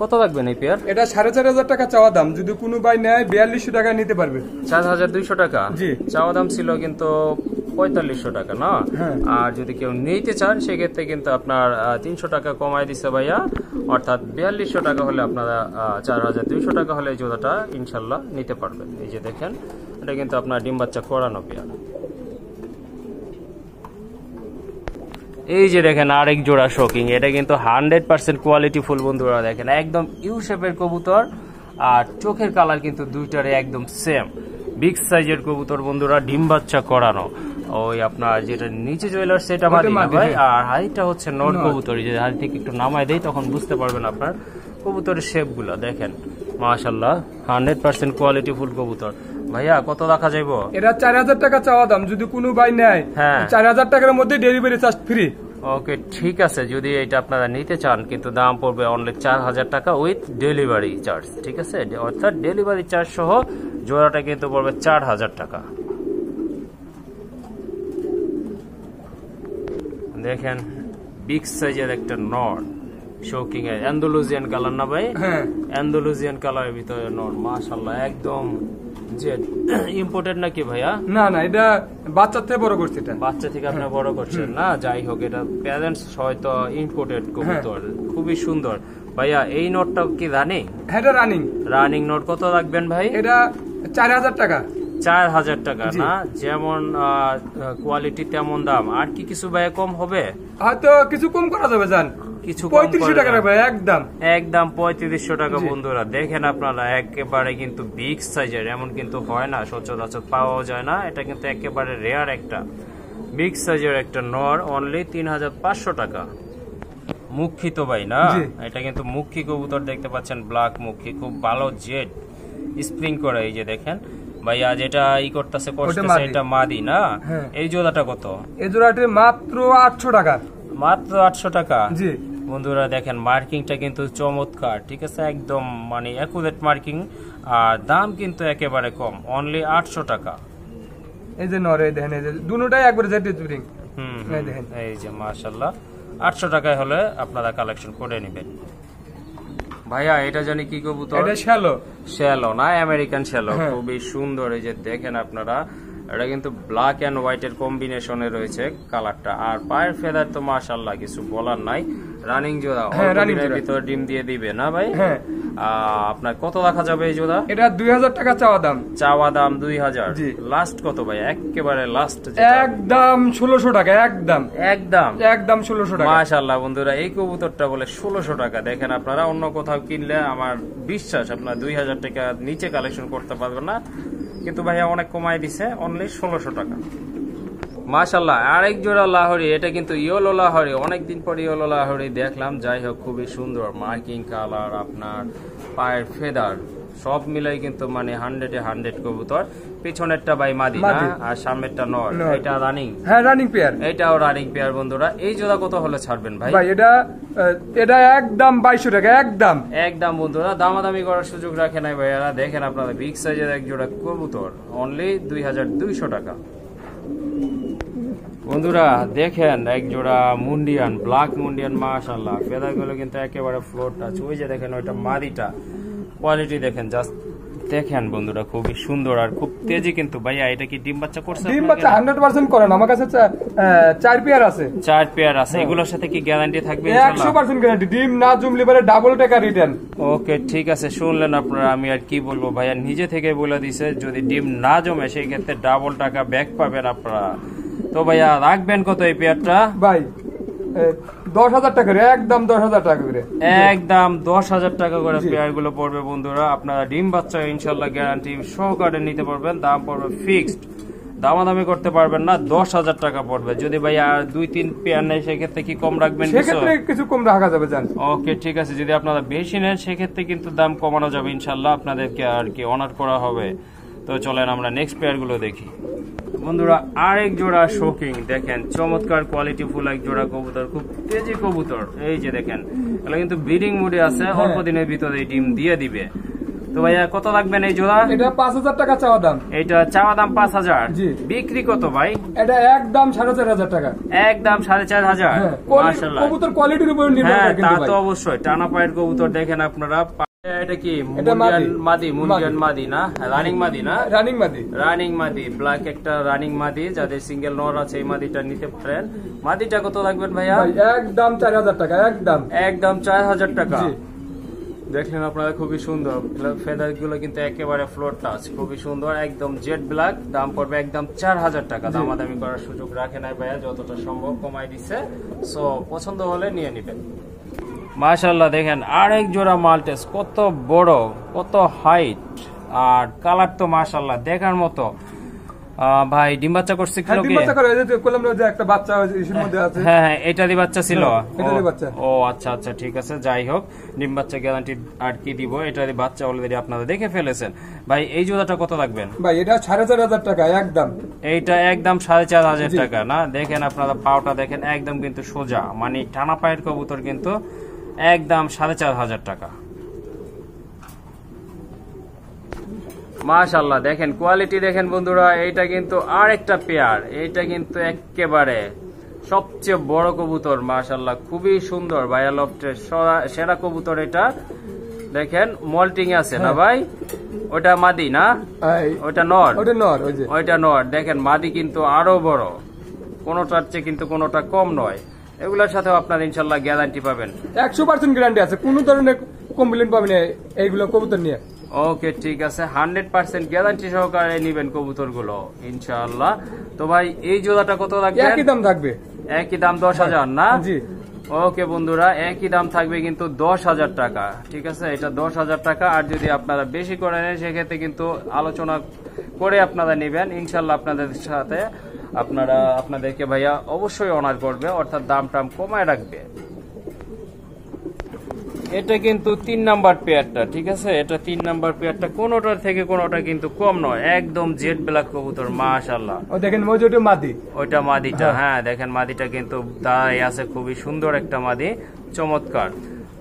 কত লাগবেন এই পেয়ার? এটা 4,500 টাকা চাওয়া দাম, যদি কোনো ভাই নেয় 4200 টাকা নিতে পারবে। 4,200 টাকা জি। চাওয়া দাম ছিল, কিন্তু 4500 টাকা না? হ্যাঁ। আর যদি কেউ নিতে চান সেক্ষেত্রে কিন্তু আপনার 300 টাকা কমায় দিচ্ছে ভাইয়া, অর্থাৎ 4200 টাকা হলে আপনারা 4,200 টাকা হলে এই জোড়াটা ইনশাল্লাহ নিতে পারবেন। এই যে দেখেন, এটা কিন্তু আপনার ডিম বাচ্চা করানো পেয়ার। এই যে দেখেন আরেক জোড়া শোকিং, এটা কিন্তু 100% কোয়ালিটি ফুল বন্ধুরা। দেখেন একদম ইউ শেপের কবুতর, আর চোখের কালার কিন্তু দুইটারে একদম সেম, বিগ সাইজের কবুতর বন্ধুরা, ডিম বাচ্চা করানো। ওই আপনার যেটা নিচে জুয়েলার সেটা মাদি না ভাই, আর হাইটা হচ্ছে নট কবুতর। যে হাই থেকে একটু নামায় দেই তখন বুঝতে পারবেন আপনার কবুতরের শেপ গুলা। দেখেন মাশাআল্লাহ 100% কোয়ালিটি ফুল কবুতর। ভাইয়া কত রাখা যাইবো? এটা 4,000 টাকা চাওয়া দাম, যদি কোনো ভাই নেয় হ্যাঁ 4,000 টাকার মধ্যে ডেলিভারি চার্জ ফ্রি। ওকে ঠিক আছে, যদি এটা আপনারা নিতে চান কিন্তু দাম পড়বে অনলি 4,000 টাকা উইথ ডেলিভারি চার্জ। ঠিক আছে, অর্থাৎ ডেলিভারি চার্জ সহ জোড়াটা কিন্তু পড়বে 4,000 টাকা। দেখেন বিগ সাইজের একটা নট শোকিং এর, অ্যান্ডালুজিয়ান কালার না ভাই? হ্যাঁ, অ্যান্ডালুজিয়ান কালারের ভিতরে নট, মাশাআল্লাহ একদম যে ইম্পোর্টেড নাকি ভাইয়া? না না, এটা বাচ্চা থেকে বড় করছে। এটা বাচ্চা থেকে আপনারা বড় করছেন না? যাই হোক, এটা প্যারেন্টস হয়তো ইম্পোর্টেড কবুতর, খুবই সুন্দর। ভাইয়া এই নোটটা কি রানিং? এটা রানিং। রানিং নোট কত রাখবেন ভাই? এটা 4,000 টাকা। 4,000 টাকা না? যেমন কোয়ালিটি তেমন দাম। আর কি কিছু ভাইয়া কম হবে? হয়তো কিছু কম করা যাবে, জান কিছু 3500 টাকা ভাই, একদম একদম 3500 টাকা বন্ধুরা। দেখেন আপনারা একেবারে কিন্তু বিগ সাইজের, এমন কিন্তু হয় না, সচরাচর পাওয়া যায় না। এটা কিন্তু একেবারে রেয়ার একটা বিগ সাইজের একটা নর, অনলি 3,500 টাকা। মুখী তো ভাই না? এটা কিন্তু মুখী কবুতর দেখতে পাচ্ছেন, ব্ল্যাক মুখী, খুব ভালো জেড স্প্রিং করে। এই যে দেখেন ভাইয়া যেটা করতেছে এটা মাদি না? এই জোড়াটা কত? এই জোড়াটা মাত্র 800 টাকা। মাত্র 800 টাকা? জি বন্ধুরা দেখেন মার্কিংটা কিন্তু চমৎকার, ঠিক আছে, একদম মানে অ্যাকুরেট মার্কিং, আর দাম কিন্তু একেবারে কম, অনলি 800 টাকা। এই যে নরে দেখেন, এই যে দুটোটাই একবারে জেড স্প্রিং। এই দেখেন, এই যে মাশাআল্লাহ 800 টাকায় হলে আপনারা কালেকশন করে নেবেন। ভাইয়া এটা জানি কি কবুতর? এটা শ্যালো। শ্যালো না? আমেরিকান শ্যালো, খুবই সুন্দর। এই যে দেখেন আপনারা, এটা কিন্তু ব্ল্যাক এন্ড হোয়াইট এর কম্বিনেশনে রয়েছে কালারটা, আর পায়ের ফেদার তো মাশাআল্লাহ কিছু বলার নাই। রানিং জোড়া, অল্পদিনের ভিতর ডিম দিয়ে দিবে না ভাই? হ্যাঁ। আপনার কত রাখা যাবে এই জোড়া? এটা 2,000 টাকা চাওয়া দাম। চাওয়া দাম 2,000। লাস্ট কত ভাই? একেবারে লাস্ট একদম 1,600 টাকা। একদম একদম একদম 1,600 টাকা। মাশাআল্লাহ বন্ধুরা, এই কবুতরটা বলে 1,600 টাকা। দেখেন আপনারা অন্য কোথাও কিনলে আমার বিশ্বাস আপনার 2,000 টাকা নিচে কালেকশন করতে পারবেন না, কিন্তু ভাইয়া অনেক কমাই দিছে, অনলি 1,600 টাকা। মাশাআল্লাহ আরেক জোড়া লাহোরি, এটা কিন্তু ইয়েলো লাহোরি, অনেকদিন পর ইয়েলো লাহোরি দেখলাম। যাই হোক খুবই সুন্দর মার্কিং কালার, আপনার পায়ের ফেদার সব মিলাই কিন্তু মানে 100-এ 100 কবুতর। পিছনেরটা ভাই মাদি না, আর সামনেরটা নর। এটা রানিং? হ্যাঁ রানিং পেয়ার। এটাও রানিং পেয়ার বন্ধুরা। এই জোড়া কত হলে ছাড়বেন ভাই? ভাই এটা একদম 2,200 টাকা। একদম একদম বন্ধুরা, দামাদামি করার সুযোগ রাখে নাই ভাইয়ারা। দেখেন আপনারা বিগ সাইজের এক জোড়া কবুতর, অনলি 2,200 টাকা। বন্ধুরা দেখেন এক জোড়া মুন্ডিয়ান, ব্ল্যাক মুন্ডিয়ান, মাশাআল্লাহ ফেদার গুলো কিন্তু একেবারে ফ্লোর টাচ। ওই যে দেখেন ওইটা মাদিটা, কোয়ালিটি দেখেন, জাস্ট দেখেন বন্ধুরা, খুবই সুন্দর আর খুব তেজি কিন্তু। ভাইয়া এটা কি ডিম বাচ্চা করছে? ডিম বাচ্চা 100% করেন। আমার কাছে 4 পেয়ার আছে। 4 পেয়ার আছে। এগুলোর সাথে কি গ্যারান্টি থাকবে? 100% গ্যারান্টি। ডিম না জমলে পরে ডাবল টাকা রিটার্ন। ওকে ঠিক আছে, শুনলেন আপনারা, আমি আর কি বলবো। ভাইয়া নিজে থেকে বলে দিছে যদি ডিম না জমে সেই ক্ষেত্রে ডাবল টাকা ব্যাক পাবেন আপনারা। তো ভাইয়া রাখবেন কত এই পেয়ারটা? ভাই 10,000 টাকা করে। একদম 10,000 টাকা করে। একদম 10,000 টাকা করে পেয়ার গুলো পড়বে বন্ধুরা। আপনারা ডিম বাচ্চা ইনশাল্লাহ গ্যারান্টি সহকারে নিতে পারবেন। দাম পড়বে ফিক্সড, দামাদামি করতে পারবেন না, 10,000 টাকা পড়বে। যদি ভাই আর 2-3 পেয়ার নেই সেক্ষেত্রে কি কম রাখবেন? সেক্ষেত্রে কিছু কম রাখা যাবে জান। ওকে ঠিক আছে, যদি আপনারা বেশি নেন সেক্ষেত্রে কিন্তু দাম কমানো যাবে ইনশাল্লাহ, আপনাদেরকে আর কি অনার করা হবে। তো চলেন আমরা নেক্সট পেয়ার গুলো দেখি বন্ধুরা। আরেক জোড়া শোকিং, দেখেন চমৎকার কোয়ালিটি ফুল এক জোড়া কবুতর, খুব তেজি কবুতর। এই যে দেখেন, এগুলো কিন্তু ব্রিডিং মুডে আছে, অল্প দিনের ভিতরে ডিম দিয়ে দিবে। তো ভাইয়া কত লাগবেন এই জোড়া? এটা 5000 টাকা চাওয়া দাম। এটা চাওয়া দাম 5000। জি। বিক্রি কত ভাই? এটা একদম 4500 টাকা। একদম 4500। মাশাআল্লাহ, কবুতর কোয়ালিটির উপর নির্ভর করে কিন্তু তা ভাই। তো অবশ্যই টানা পায়ের কবুতর দেখেন আপনারা। এটা কি মুন্ডিয়ান মাদি না? রানিং মাদি না? রানিং মাদি ব্ল্যাক একটা রানিং মাদি, যাদের সিঙ্গেল নর আছে এই মাদিটা নিতে পারেন। মাদিটা কত লাগবেন ভাইয়া? একদম 4000 টাকা। একদম 4000 টাকা। দেখলেন আপনারা, খুবই সুন্দর। ফেদার গুলো কিন্তু একেবারে ফ্লোর টাচ, খুবই সুন্দর, একদম জেড ব্ল্যাক। দাম পড়বে একদম 4000 টাকা। দামাদামি করার সুযোগ রাখে নাই ভাইয়া, যতটা সম্ভব কমাই দিচ্ছে। সো পছন্দ হলে নিয়ে নিবেন। মাশাআল্লাহ, দেখেন আরেক জোড়া মাল্টেস, কত বড়, কত হাইট, আর কালার তো মাশাআল্লাহ দেখার মতো। ভাই ডিম বাচ্চা করছে কি? একটা বাচ্চা এর মধ্যে আছে। হ্যাঁ, এটারই বাচ্চা ছিল। ও আচ্ছা, ঠিক আছে, যাই হোক, ডিম বাচ্চা গ্যারান্টি আর কি দিব। এটারই বাচ্চা অলরেডি আপনারা দেখে ফেলেছেন। ভাই এই জোড়াটা কত লাগবেন? ভাই এটা 4500 টাকা একদম। এইটা একদম 4500 টাকা না? দেখেন আপনারা, পাওটা দেখেন একদম কিন্তু সোজা, মানে টানা পায়ের কবুতর, কিন্তু একদম 4500 টাকা। মাশাআল্লাহ, দেখেন কোয়ালিটি দেখেন বন্ধুরা। এইটা কিন্তু আরেকটা পেয়ার, এইটা কিন্তু একেবারে সবচেয়ে বড় কবুতর। মাশাআল্লাহ, খুবই সুন্দর। ভাইয়া লফটের সেরা কবুতর এটা। দেখেন মল্টিং আছে না ভাই? ওটা মাদি না? ওটা নর। ওইটা নর। দেখেন মাদি কিন্তু আরো বড়, কোনোটার চেয়ে কিন্তু কোনোটা কম নয়। এগুলোর সাথেও আপনার ইনশাল্লাহ গ্যারান্টি পাবেন। 100% গ্যারান্টি আছে, কোনো ধরনের কমপ্লেইন পাবেন না এইগুলো কবুতর নিয়ে। ওকে, ঠিক আছে, 100% গ্যারান্টি সহকারে নিবেন কবুতর গুলো ইনশাআল্লাহ। তো ভাই এই জোড়াটা কত লাগবে? একই দাম থাকবে। একই দাম 10000 না? জি। ওকে বন্ধুরা, একই দাম থাকবে কিন্তু 10000 টাকা। ঠিক আছে, এটা 10000 টাকা। আর যদি আপনারা বেশি করে নেন সেক্ষেত্রে কিন্তু আলোচনা করে আপনারা নেবেন ইনশাআল্লাহ। আপনাদের সাথে আপনাদেরকে ভাইয়া অবশ্যই অনার করবে, অর্থাৎ দাম টাম কমায় রাখবে। এটা কিন্তু 3 নাম্বার পেয়ারটা। ঠিক আছে, এটা 3 নাম্বার পেয়ারটা, কোনোটার থেকে কোনোটা কিন্তু কম নয়। একদম জেড ব্ল্যাক কবুতর, মাশাআল্লাহ। দেখেন মাদি, ওইটা মাদিটা। হ্যাঁ, দেখেন মাদিটা কিন্তু দাঁড়াই আছে, খুবই সুন্দর একটা মাদি, চমৎকার।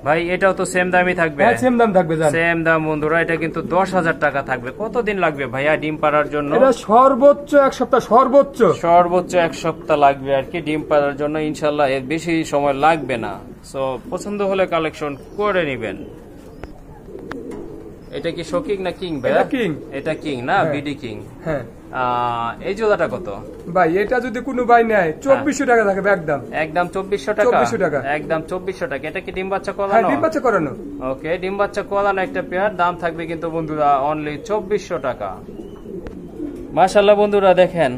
ভাই এটাও তো সেম দামই থাকবে? সেম দাম থাকবে, সেম দাম বন্ধুরা। এটা কিন্তু 10000 টাকা থাকবে। কতদিন লাগবে ভাইয়া ডিম পাড়ার জন্য? এটা সর্বোচ্চ 1 সপ্তাহ। সর্বোচ্চ 1 সপ্তাহ লাগবে আর কি ডিম পাড়ার জন্য ইনশাল্লাহ। এর বেশি সময় লাগবে না। সো পছন্দ হলে কালেকশন করে নেবেন। এটা কি শোকিং না কিং ভাইয়া? এটা কিং না? BD king. হ্যাঁ। এই জোড়াটা কত ভাই? এটা যদি কোনো ভাই নেয় 2400 টাকা থাকবে একদম। একদম 2400 টাকা? 2400 টাকা, একদম 2400 টাকা। এটা কি ডিম বাচ্চা করানো? হ্যাঁ, ডিম বাচ্চা করানো। ওকে, ডিম বাচ্চা করানো একটা পেয়ার। দাম থাকবে কিন্তু বন্ধুরা অনলি 2400 টাকা। মাশাআল্লাহ বন্ধুরা, দেখেন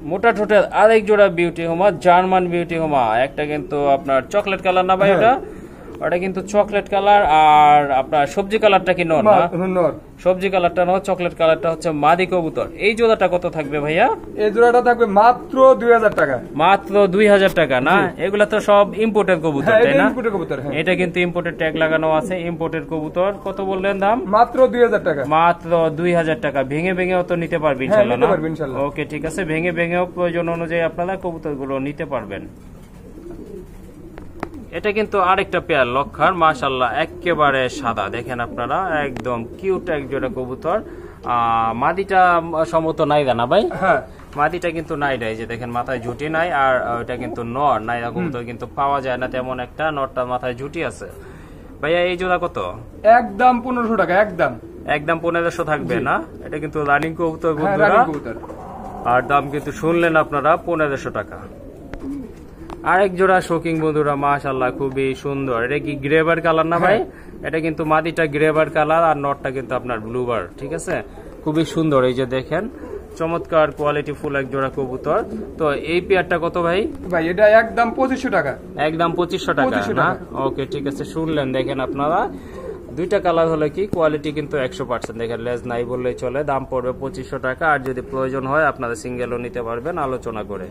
মোটা ঠোঁটের আরেক জোড়া বিউটি হোমা, জার্মান বিউটি হোমা। একটা কিন্তু আপনার চকলেট কালার না ভাই? ওটা কিন্তু চকলেট কালার। আর আপনার সবজি কালারটা কি নর না? সবজি কালারটা নর, চকলেট কালারটা হচ্ছে মাদি কবুতর। এই জোড়াটা কত থাকবে ভাইয়া? এই জোড়াটা থাকবে মাত্র 2000 টাকা। মাত্র 2000 টাকা না? এগুলা তো সব ইম্পোর্টেড কবুতর, তাই না? এটা কিন্তু ইম্পোর্টেড ট্যাগ লাগানো আছে। ইম্পোর্টেড কবুতর। কত বললেন দাম? মাত্র 2000 টাকা। মাত্র 2000 টাকা। ভেঙে ভেঙেও তো নিতে পারবে ইনশাআল্লাহ না? ওকে, ঠিক আছে, ভেঙে ভেঙেও প্রয়োজন অনুযায়ী আপনারা কবুতর গুলো নিতে পারবেন। এটা কিন্তু আরেকটা পেয়ার লক্ষার, মাশাআল্লাহ, একেবারে সাদা। দেখেন আপনারা, একদম কিউট এক জোড়া কবুতর। মাদিটা সম্ভবত নাইদা না ভাই? হ্যাঁ, মাদিটা কিন্তু নাইদা। এই যে দেখেন মাথায় ঝুটি নাই। আর ওইটা কিন্তু নর। নাইদা কবুতর কিন্তু পাওয়া যায় না তেমন একটা, নরটা মাথায় ঝুটি আছে। ভাইয়া এই জোড়া কত? একদম 1500 টাকা। একদম 1500 থাকবে না? এটা কিন্তু রানিং কবুতর বন্ধুরা। আর দাম কিন্তু শুনলেন আপনারা, 1500 টাকা। আরেক জোড়া শোকিং বন্ধুরা, মাশাআল্লাহ, খুবই সুন্দর। এটা কি গ্রেবার কালার না ভাই? এটা কিন্তু মাদিটা গ্রেবার কালার, আর নটটা কিন্তু আপনার ব্লুবার। ঠিক আছে, খুবই সুন্দর। এই যে দেখেন, চমৎকার কোয়ালিটি ফুল এক জোড়া কবুতর। তো এই পেয়ারটা কত ভাই? ভাই এটা একদম 2500 টাকা। একদম 2500 টাকা না? ওকে, ঠিক আছে, শুনলেন। দেখেন আপনারা, দুইটা কালার হলে কি কোয়ালিটি কিন্তু 100%। দেখেন লেজ নাই বললেই চলে। দাম পড়বে 2500 টাকা। আর যদি প্রয়োজন হয় আপনারা সিঙ্গেলও নিতে পারবেন আলোচনা করে।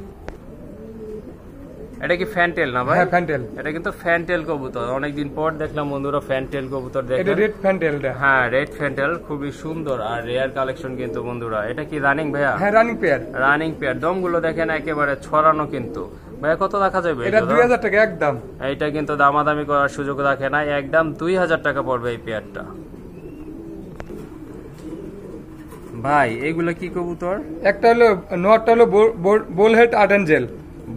এটা কি ফ্যান্টেল না ভাই? হ্যাঁ, ফ্যান্টেল। এটা কিন্তু ফ্যান্টেল কবুতর। অনেকদিন পর দেখলাম বন্ধুরা ফ্যান্টেল কবুতর। দেখেন এটা রেড ফ্যান্টেলটা। হ্যাঁ, রেড ফ্যান্টেল, খুবই সুন্দর আর রেয়ার কালেকশন কিন্তু বন্ধুরা। এটা কি রানিং ভাইয়া? হ্যাঁ, রানিং পেয়ার। Running pair. দমগুলো দেখেন একেবারে ছড়ানো কিন্তু। ভাইয়া কত রাখা যাবে? এটা 2000 টাকা একদম। এইটা কিন্তু দামাদামি করার সুযোগ রাখে না, একদম 2000 টাকা পড়বে এই পেয়ারটা। ভাই এগুলো কি কবুতর? একটা হলো নটটা হলো বোলহেড আর্ট এঞ্জেল।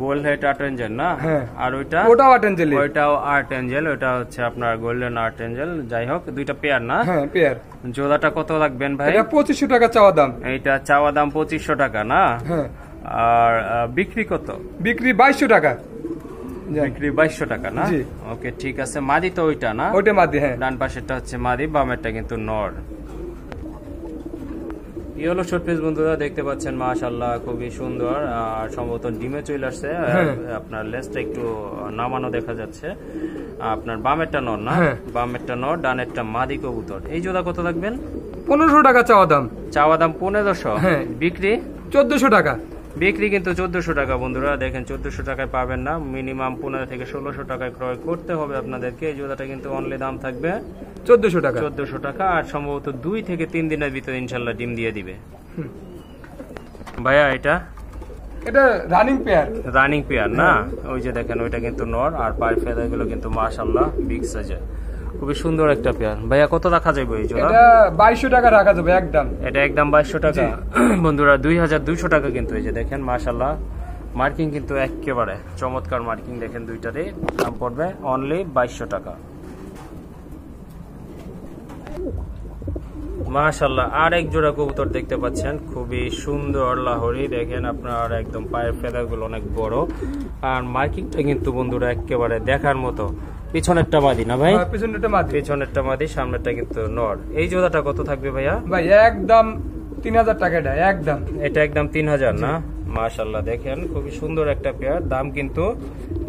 বোলহেড আর্ট এঞ্জেল না? হ্যাঁ। আর ওটাও আর্ট এঞ্জেল। ওইটাও আর্ট এঞ্জেল, ওটা হচ্ছে আপনার গোল্ডেন আর্ট এঞ্জেল। যাই হোক, দুইটা পেয়ার না? হ্যাঁ পেয়ার। জোড়াটা কত লাগবেন ভাই? এটা 2500 টাকা চাওয়া দাম। এইটা চাওয়া দাম 2500 টাকা না? হ্যাঁ। আর বিক্রি কত? বিক্রি 2200 টাকা। বিক্রি 2200 টাকা না? জি। ওকে ঠিক আছে। মাদি তো ওইটা না? ওইটা মাদি। হ্যাঁ। ডান পাশেরটা হচ্ছে মাদি, বামেরটা কিন্তু নর। ইয়েলো শর্ট পিস বন্ধুরা দেখতে পাচ্ছেন, মাশাআল্লাহ খুবই সুন্দর। আর সম্ভবত ডিমে চলে আসছে। আপনার লেজটা একটু নামানো দেখা যাচ্ছে। আপনার বামেরটা নর না? বামেরটা নর, ডানেরটা মাদি কবুতর। এই জোড়া কত রাখবেন? 1500 টাকা চাওয়া দাম। চাওয়া দাম 1500। হ্যাঁ। বিক্রি 1400 টাকা। বিক্রি কিন্তু 1400 টাকা বন্ধুরা। দেখেন 1400 টাকায় পাবেন না, মিনিমাম 15 থেকে 1600 টাকায় ক্রয় করতে হবে আপনাদেরকে। এই জোড়াটা কিন্তু অনলি দাম থাকবে 1400 টাকা। 1400 টাকা। আর সম্ভবত 2 থেকে 3 দিনের ভিতরে ইনশাল্লাহ ডিম দিয়ে দিবে। ভাইয়া এটা রানিং পেয়ার। রানিং পেয়ার না? ওই যে দেখেন, ওইটা কিন্তু নর। আর পায়ের ফেদারগুলো কিন্তু মাশাআল্লাহ বিগ সাইজের, খুবই সুন্দর একটা পেয়ার। ভাইয়া কত রাখা যাবে এই জোড়া? এটা 2200 টাকা রাখা যাবে একদম। এটা একদম 2200 টাকা বন্ধুরা। 2200 টাকা কিন্তু। এই যে দেখেন মাশাআল্লাহ, মার্কিং কিন্তু একেবারে চমৎকার মার্কিং। দেখেন দুইটারই দাম পড়বে অনলি 2200 টাকা। মাশাআল্লাহ আর এক জোড়া কবুতর দেখতে পাচ্ছেন, খুবই সুন্দর লাহোরি। দেখেন আপনার একদম পায়ের ফেদারগুলো অনেক বড়। আর মার্কিংটা কিন্তু বন্ধুরা একেবারে দেখার মতো। পিছনেরটা মাদি না ভাই? পিছনেরটা মাদি। পিছনেরটা মাদি, সামনেরটা কিন্তু নর। এই জোড়াটা কত থাকবে ভাইয়া? ভাই একদম 3000 টাকা। এটা একদম, এটা একদম 3000 না? মাশাআল্লাহ দেখেন খুবই সুন্দর একটা পেয়ার। দাম কিন্তু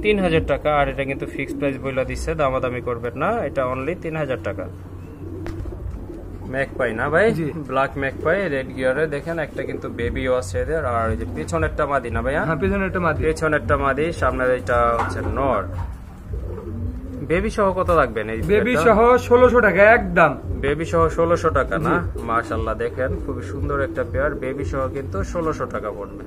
3000 টাকা। আর এটা কিন্তু ফিক্সড প্রাইস বইলা দিচ্ছে, দামাদামি করবেন না। এটা অনলি 3000 টাকা। ম্যাকপাই না ভাই? ব্ল্যাক ম্যাকপাই রেড গিয়ারে। দেখেন একটা কিন্তু বেবিও আছে এদের। আর এই যে পিছনেরটা মাদি না ভাইয়া? হ্যাঁ পিছনেরটা মাদি। পিছনেরটা মাদি, সামনের এটা হচ্ছে নর। বেবি সহ কত রাখবেন? এই বেবি সহ 1600 টাকা একদম। বেবি সহ 1600 টাকা না? মাশাআল্লাহ দেখেন খুবই সুন্দর একটা পেয়ার। বেবি সহ কিন্তু 1600 টাকা পড়বে।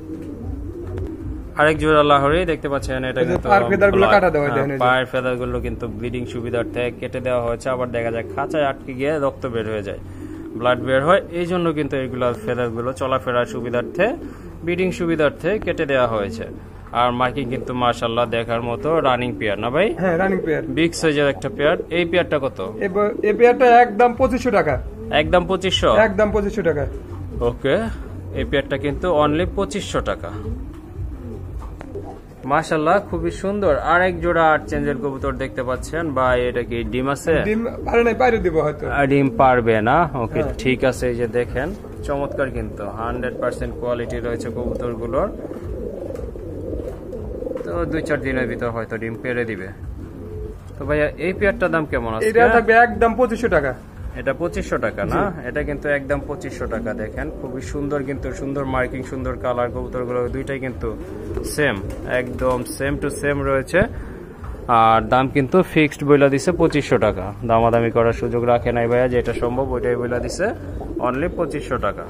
আরেক জোড়া লাহোরি দেখতে পাচ্ছেন, এটা কিন্তু পায়ের ফেদারগুলো কাটা দেওয়া হয়। পায়ের ফেদারগুলো কিন্তু ব্লিডিং সুবিধার্থে কেটে দেওয়া হয়েছে। আবার দেখা যায় খাঁচায় আটকে গিয়ে রক্ত বের হয়ে যায়, ব্লাড বের হয়। এই জন্য কিন্তু এইগুলো ফেদারগুলো চলাফেরার সুবিধার্থে, ব্লিডিং সুবিধার্থে কেটে দেওয়া হয়েছে। আর মার্কিং কিন্তু মাশাআল্লাহ দেখার মতো। রানিং পেয়ার না ভাই? হ্যাঁ রানিং পেয়ার, বিগ সাইজের একটা পেয়ার। এই পেয়ারটা কত? এই পেয়ারটা একদম 2500 টাকা। একদম 2500? একদম 2500 টাকা। ওকে, এই পেয়ারটা কিন্তু অনলি 2500 টাকা। মাশাআল্লাহ খুবই সুন্দর। আরেক জোড়া আর্ট চেঞ্জের কবুতর দেখতে পাচ্ছেন ভাই। এটা কি ডিম আছে? ডিম পারে নাই, বাইরে দিব হয়তো। ডিম পারবে না? ওকে ঠিক আছে। এই যে দেখেন চমৎকার কিন্তু 100% কোয়ালিটি রয়েছে কবুতরগুলোর। তো 2-4 দিনের ভিতর হয়তো ডিম পেড়ে দিবে। তো ভাইয়া এই পেয়ারটার দাম কেমন আছে? এটা থাকবে একদম 2500 টাকা। এটা 2500 টাকা না? এটা কিন্তু একদম 2500 টাকা। দেখেন খুবই সুন্দর কিন্তু, সুন্দর মার্কিং, সুন্দর কালার। কবুতরগুলো দুইটাই কিন্তু সেম, একদম সেম টু সেম রয়েছে। আর দাম কিন্তু ফিক্সড বইলা দিছে 2500 টাকা। দামাদামি করার সুযোগ রাখে নাই ভাইয়া, যেটা সম্ভব ওইটাই বইলা দিছে অনলি 2500 টাকা।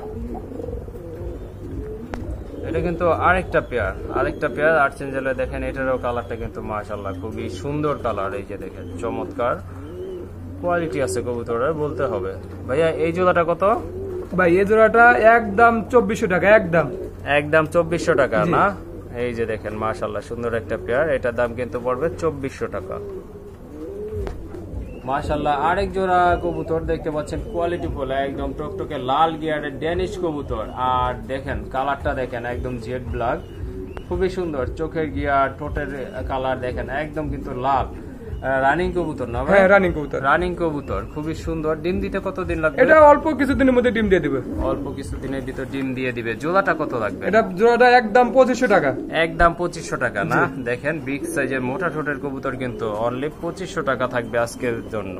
এটা কিন্তু আরেকটা পেয়ার আর্ট চেঞ্জেলে। দেখেন এটারও কালারটা কিন্তু মাশাআল্লাহ খুবই সুন্দর কালার। এই যে দেখেন চমৎকার কোয়ালিটি আছে কবুতরের, বলতে হবে। ভাইয়া এই জোড়াটা কত? ভাই এই জোড়াটা একদম 2400 টাকা। একদম 2400 টাকা না? এই যে দেখেন মাশাআল্লাহ সুন্দর একটা পেয়ার। এটার দাম কিন্তু পড়বে 2400 টাকা। মাশাআল্লাহ আরেক জোড়া কবুতর দেখতে পাচ্ছেন, কোয়ালিটি ফুল, একদম টকটকে লাল গিয়ারের ড্যানিশ কবুতর। আর দেখেন কালারটা দেখেন একদম জেড ব্ল্যাক, খুবই সুন্দর। চোখের গিয়ার, ঠোঁটের কালার দেখেন একদম কিন্তু লাল। রানিং কবুতর না ভাই? হ্যাঁ রানিং কবুতর। রানিং কবুতর খুবই সুন্দর। ডিম দিতে কতদিন লাগবে? এটা অল্প কিছুদিনের মধ্যে ডিম দিয়ে দিবে। অল্প কিছুদিনের ভিতর ডিম দিয়ে দিবে। জোড়াটা কত লাগবে? এটা জোড়াটা একদম 2500 টাকা। একদম 2500 টাকা না? দেখেন বিগ সাইজের মোটা ঠোঁটের কবুতর কিন্তু অনলি 2500 টাকা থাকবে আজকের জন্য।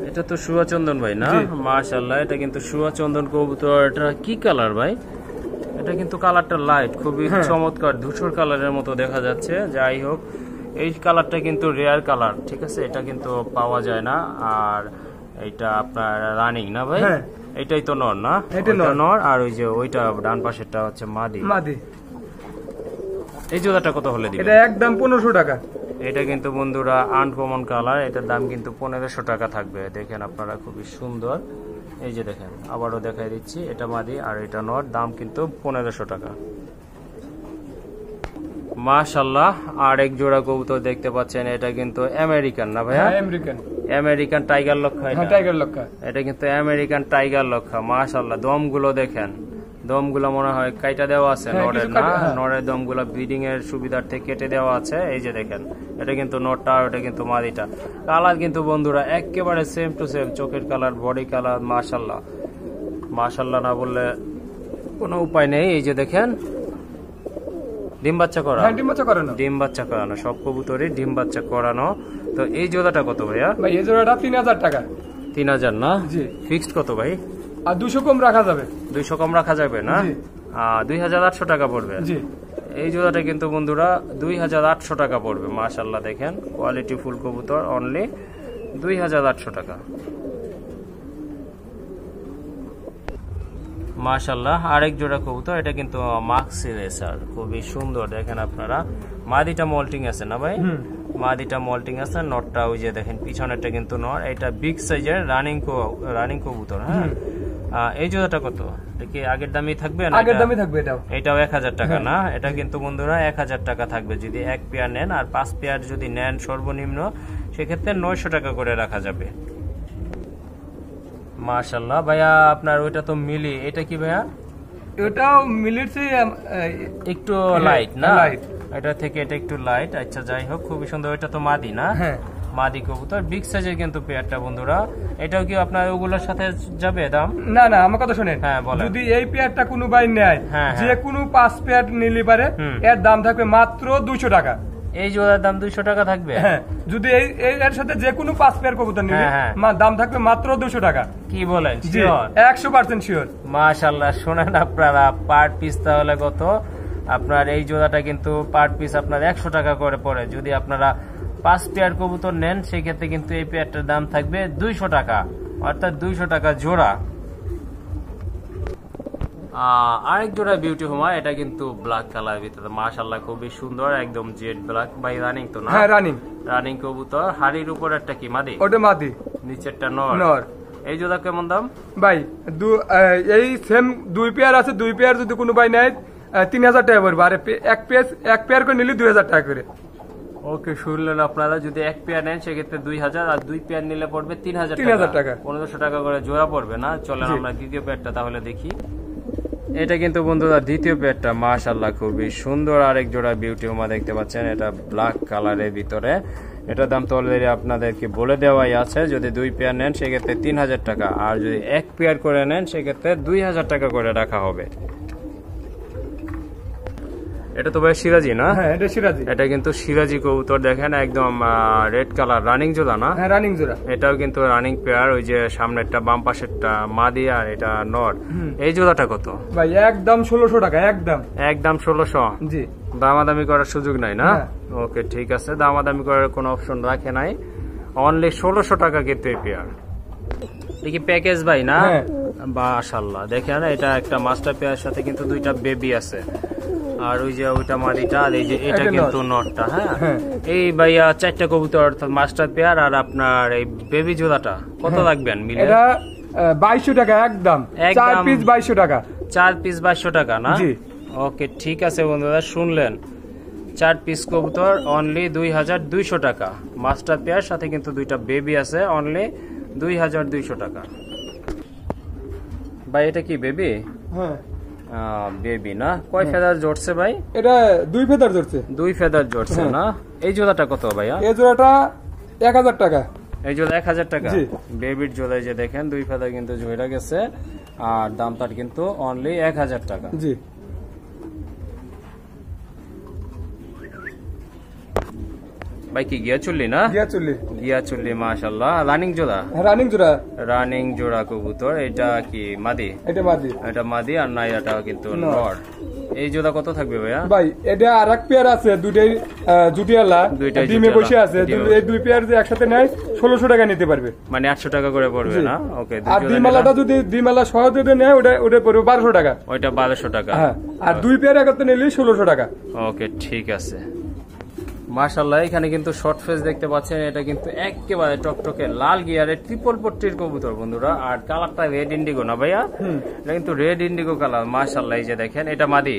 এটা তো সুয়াচন্দন ভাই না? মাশাআল্লাহ এটা কিন্তু সুয়াচন্দন কবুতর। এটা কি কালার ভাই? এটা কিন্তু কালারটা লাইট, খুবই চমৎকার ধূসর কালারের মতো দেখা যাচ্ছে। যাই হোক, এই কালারটা কিন্তু রেয়ার কালার, ঠিক আছে? এটা কিন্তু পাওয়া যায় না। আর এটা আপনার রানিং না ভাই? এটাই তো নর না? এটা নর। আর ওই যে ওইটা ডান পাশেরটা হচ্ছে মাদি। এই জোড়াটা কত হলে দিবেন? এটা একদম 1500 টাকা। এটা কিন্তু বন্ধুরা আনকমন কালার। এটার দাম কিন্তু 1500 টাকা থাকবে। দেখেন আপনারা খুবই সুন্দর। এই যে দেখেন আবারও দেখাই দিচ্ছি, এটা মাদি আর এটা নর, দাম কিন্তু 1500 টাকা। মাশাআল্লাহ, আর এক জোড়া কবুতর দেখতে পাচ্ছেন, এটা কিন্তু আমেরিকান না ভাইয়া? আমেরিকান টাইগার লক্ষা। এটা কিন্তু আমেরিকান টাইগার লক্ষা। মাশাআল্লাহ, দমগুলো দেখেন, দমগুলো মনে হয় কাইটা দেওয়া আছে নরের না? নরের দমগুলো ব্রিডিং এর সুবিধার্থে কেটে দেওয়া আছে। এই যে দেখেন, এটা কিন্তু নরটা, এটা কিন্তু মাদিটা। কালার কিন্তু বন্ধুরা একেবারে সেম টু সেম, চোখের কালার, বডি কালার। মাশাআল্লাহ, মাশাআল্লাহ না বললে কোনো উপায় নেই। এই যে দেখেন, ডিম বাচ্চা করা, ডিম বাচ্চা করানো, সব কবুতরই ডিম বাচ্চা করানো। তো এই জোড়াটা কত ভাইয়া? ভাই এই জোড়াটা 3000 টাকা। 3000 না? জি। ফিক্সড কত ভাই? আর 200 কম রাখা যাবে। 200 কম রাখা যাবে না? 2800 টাকা পড়বে। জি। এই জোড়াটা কিন্তু বন্ধুরা 2800 টাকা পড়বে। মাশাআল্লাহ, দেখেন কোয়ালিটি ফুল কবুতর, অনলি 2800 টাকা। মাশাআল্লাহ, আরেক জোড়া কবুতর, এটা কিন্তু মাক্সি রেসার, খুবই সুন্দর। দেখেন আপনারা, মাদিটা মল্টিং আছে না ভাই? মাদিটা মল্টিং আছে, নটটা ওই যে দেখেন পিছনেরটা কিন্তু নর। এটা বিগ সাইজের রানিং কবুতর। হ্যাঁ, এই জোড়াটা কত? কি আগের দামই থাকবে না? আগের দামই থাকবে। এটাও 1000 টাকা না? এটা কিন্তু বন্ধুরা 1000 টাকা থাকবে যদি এক পেয়ার নেন, আর 5 পেয়ার যদি নেন সর্বনিম্ন, সেক্ষেত্রে 900 টাকা করে রাখা যাবে। মাশাআল্লাহ ভাইয়া, আপনার ওইটা তো মিলি, এটা কি ভাইয়া? এটাও মিলির চেয়ে একটু লাইট না? এটা থেকে এটা একটু লাইট। আচ্ছা, যাই হোক, খুবই সুন্দর। এটা তো মাদি না? হ্যাঁ, মাদি কবুতর, বিগ সাইজের কিন্তু পেয়ারটা বন্ধুরা। এটাও কি আপনার ওগুলোর সাথে যাবে দাম? না না, আমার কথা শুনেন। হ্যাঁ, বলেন। যদি এই পেয়ারটা কোনো ভাই নেয়, যে কোনো 5 পেয়ার নিলে পারে, এর দাম থাকবে মাত্র 200 টাকা। এই জোড়ার দাম 200 টাকা থাকবে? হ্যাঁ, যদি এর সাথে যে কোনো 5 পেয়ার কবুতর নিলে দাম থাকবে মাত্র 200 টাকা। কি বলেন? 100% শিওর। মাশাআল্লাহ, শুনেন আপনারা, পার পিস তাহলে কত? আপনার এই জোড়াটা কিন্তু পার পিস আপনার 100 টাকা করে পড়ে। যদি আপনারা 5 পেয়ার কবুতর নেন, সেক্ষেত্রে কিন্তু এই পেয়ারটার দাম থাকবে 200 টাকা, অর্থাৎ 200 টাকা জোড়া। আরেক জোড়া বিউটি হোমা, এটা কিন্তু ব্ল্যাক কালার ভিতরে। মাশাআল্লাহ, খুবই সুন্দর, একদম জেড ব্ল্যাক। ভাই রানিং তো না? হ্যাঁ, রানিং কবুতর। হাড়ির উপর একটা কি মাদি? ওটা মাদি, নিচেরটা নর। এই জোড়া কেমন দাম ভাই? এই সেম 2 পেয়ার আছে, 2 পেয়ার যদি কোনো ভাই নেয় 3000 টাকা পড়বে, আর এক পেয়ার করে নিলে 2000 টাকা করে। ওকে, শুনলেন আপনারা, যদি এক পেয়ার নেন সেক্ষেত্রে 2000, আর 2 পেয়ার নিলে পড়বে 3000 টাকা। 1500 টাকা করে জোড়া পড়বে না? চলেন আমরা দ্বিতীয় পেয়ারটা তাহলে দেখি। এটা কিন্তু বন্ধুরা দ্বিতীয় পেয়ারটা। মাশাআল্লাহ, খুবই সুন্দর আরেক জোড়া বিউটি হোমা দেখতে পাচ্ছেন। এটা ব্ল্যাক কালারের ভিতরে। এটার দাম তো অলরেডি আপনাদেরকে বলে দেওয়াই আছে। যদি 2 পেয়ার নেন সেক্ষেত্রে 3000 টাকা, আর যদি এক পেয়ার করে নেন সেক্ষেত্রে 2000 টাকা করে রাখা হবে। এটা তো ভাই সিরাজি না? হ্যাঁ, এটা সিরাজি। এটা কিন্তু সিরাজি কবুতর, দেখেন একদম রেড কালার, রানিং জোড়া না? হ্যাঁ, রানিং জোড়া। এটাও কিন্তু রানিং পেয়ার। ওই যে সামনেরটা, বাম পাশেরটা মাদি, আর এটা নর। এই জোড়াটা কত ভাই? একদম 1600 টাকা। একদম 1600। জি। দামাদামি করার সুযোগ নাই না? ওকে, ঠিক আছে, দামাদামি করার কোনো অপশন রাখে নাই, অনলি 1600 টাকা কিন্তু এই পেয়ার। কি প্যাকেজ ভাই না? মাশাআল্লাহ, দেখেন এটা একটা মাস্টার পেয়ার সাথে কিন্তু 2টা বেবি আছে, আর ওই যে ওইটা মাদিটা, আর এই যে এটা কিন্তু নটটা। হ্যাঁ, এই ভাইয়া 4টা কবুতর, অর্থাৎ মাস্টার পেয়ার, আর আপনার এই বেবি জোড়াটা কত রাখবেন মিলে? এটা 2200 টাকা। একদম 4 পিস 2200 টাকা। 4 পিস 2200 টাকা না? জি। ওকে, ঠিক আছে বন্ধুরা, শুনলেন, 4 পিস কবুতর অনলি 2200 টাকা। মাস্টার পেয়ার সাথে কিন্তু 2টা বেবি আছে, অনলি 2200 টাকা। ভাই এটা কি বেবি? হ্যাঁ, বেবি না? কয় ফেদার জড়ছে ভাই? এটা 2 ফেদার জড়ছে। 2 ফেদার জড়ছে না? এই জোড়াটা কত ভাইয়া? এই জোড়াটা 1000 টাকা। এই জোড়া 1000 টাকা। বেবির জোড়ায় যে দেখেন 2 ফেদার কিন্তু ঝরে গেছে, আর দামটা কিন্তু অনলি 1000 টাকা। জি। ভাই কি গিয়া চললি না? গিয়া চললি। মাশাআল্লাহ, রানিং জোড়া। রানিং জোড়া কবুতর। এটা কি মাদি? এটা মাদি, আর না এটা কিন্তু নর। এই জোড়া কত থাকবে ভাইয়া? ভাই এটা আরেক পেয়ার আছে, দুইটাই জুটিয়ালা, ডিমে বসে আছে। এই 2 পেয়ার যে একসাথে নেয় 1600 টাকা নিতে পারবে, মানে 800 টাকা করে পড়বে না? ওকে। আর ডিমালাটা যদি ডিমালা সহ যদি নেয় ওটা পড়বে 1200 টাকা। ওইটা 1200 টাকা। হ্যাঁ, আর 2 পেয়ার একসাথে নিলে 1600 টাকা। ওকে, ঠিক আছে। মাশাআল্লাহ এখানে কিন্তু শর্ট ফেস দেখতে পাচ্ছেন, এটা কিন্তু একেবারে টকটকে লাল গিয়ারের ট্রিপল পট্টির কবুতর বন্ধুরা। আর কালারটা রেড ইন্ডিগো না ভাইয়া, এটা কিন্তু রেড ইন্ডিগো কালার। মাশাআল্লাহ এই যে দেখেন, এটা মাদি,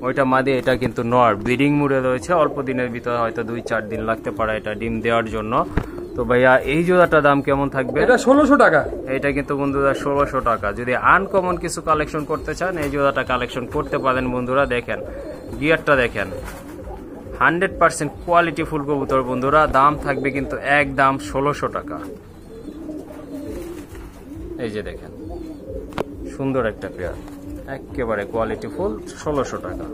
ওইটা মাদি, এটা কিন্তু নর ব্রিডিং মুডে রয়েছে। অল্প দিনের ভিতরে হয়তো 2-4 দিন লাগতে পারে এটা ডিম দেওয়ার জন্য। তো ভাইয়া এই জোড়াটার দাম কেমন থাকবে? এটা 1600 টাকা। এটা কিন্তু বন্ধুরা 1600 টাকা। যদি আনকমন কিছু কালেকশন করতে চান এই জোড়াটা কালেকশন করতে পারেন বন্ধুরা। দেখেন গিয়ারটা দেখেন, 100% কোয়ালিটি ফুল কবুতর বন্ধুরা। দাম থাকবে কিন্তু একদম 1600 টাকা। এই যে দেখেন সুন্দর একটা পেয়ার, একেবারে কোয়ালিটি ফুল, 1600 টাকা।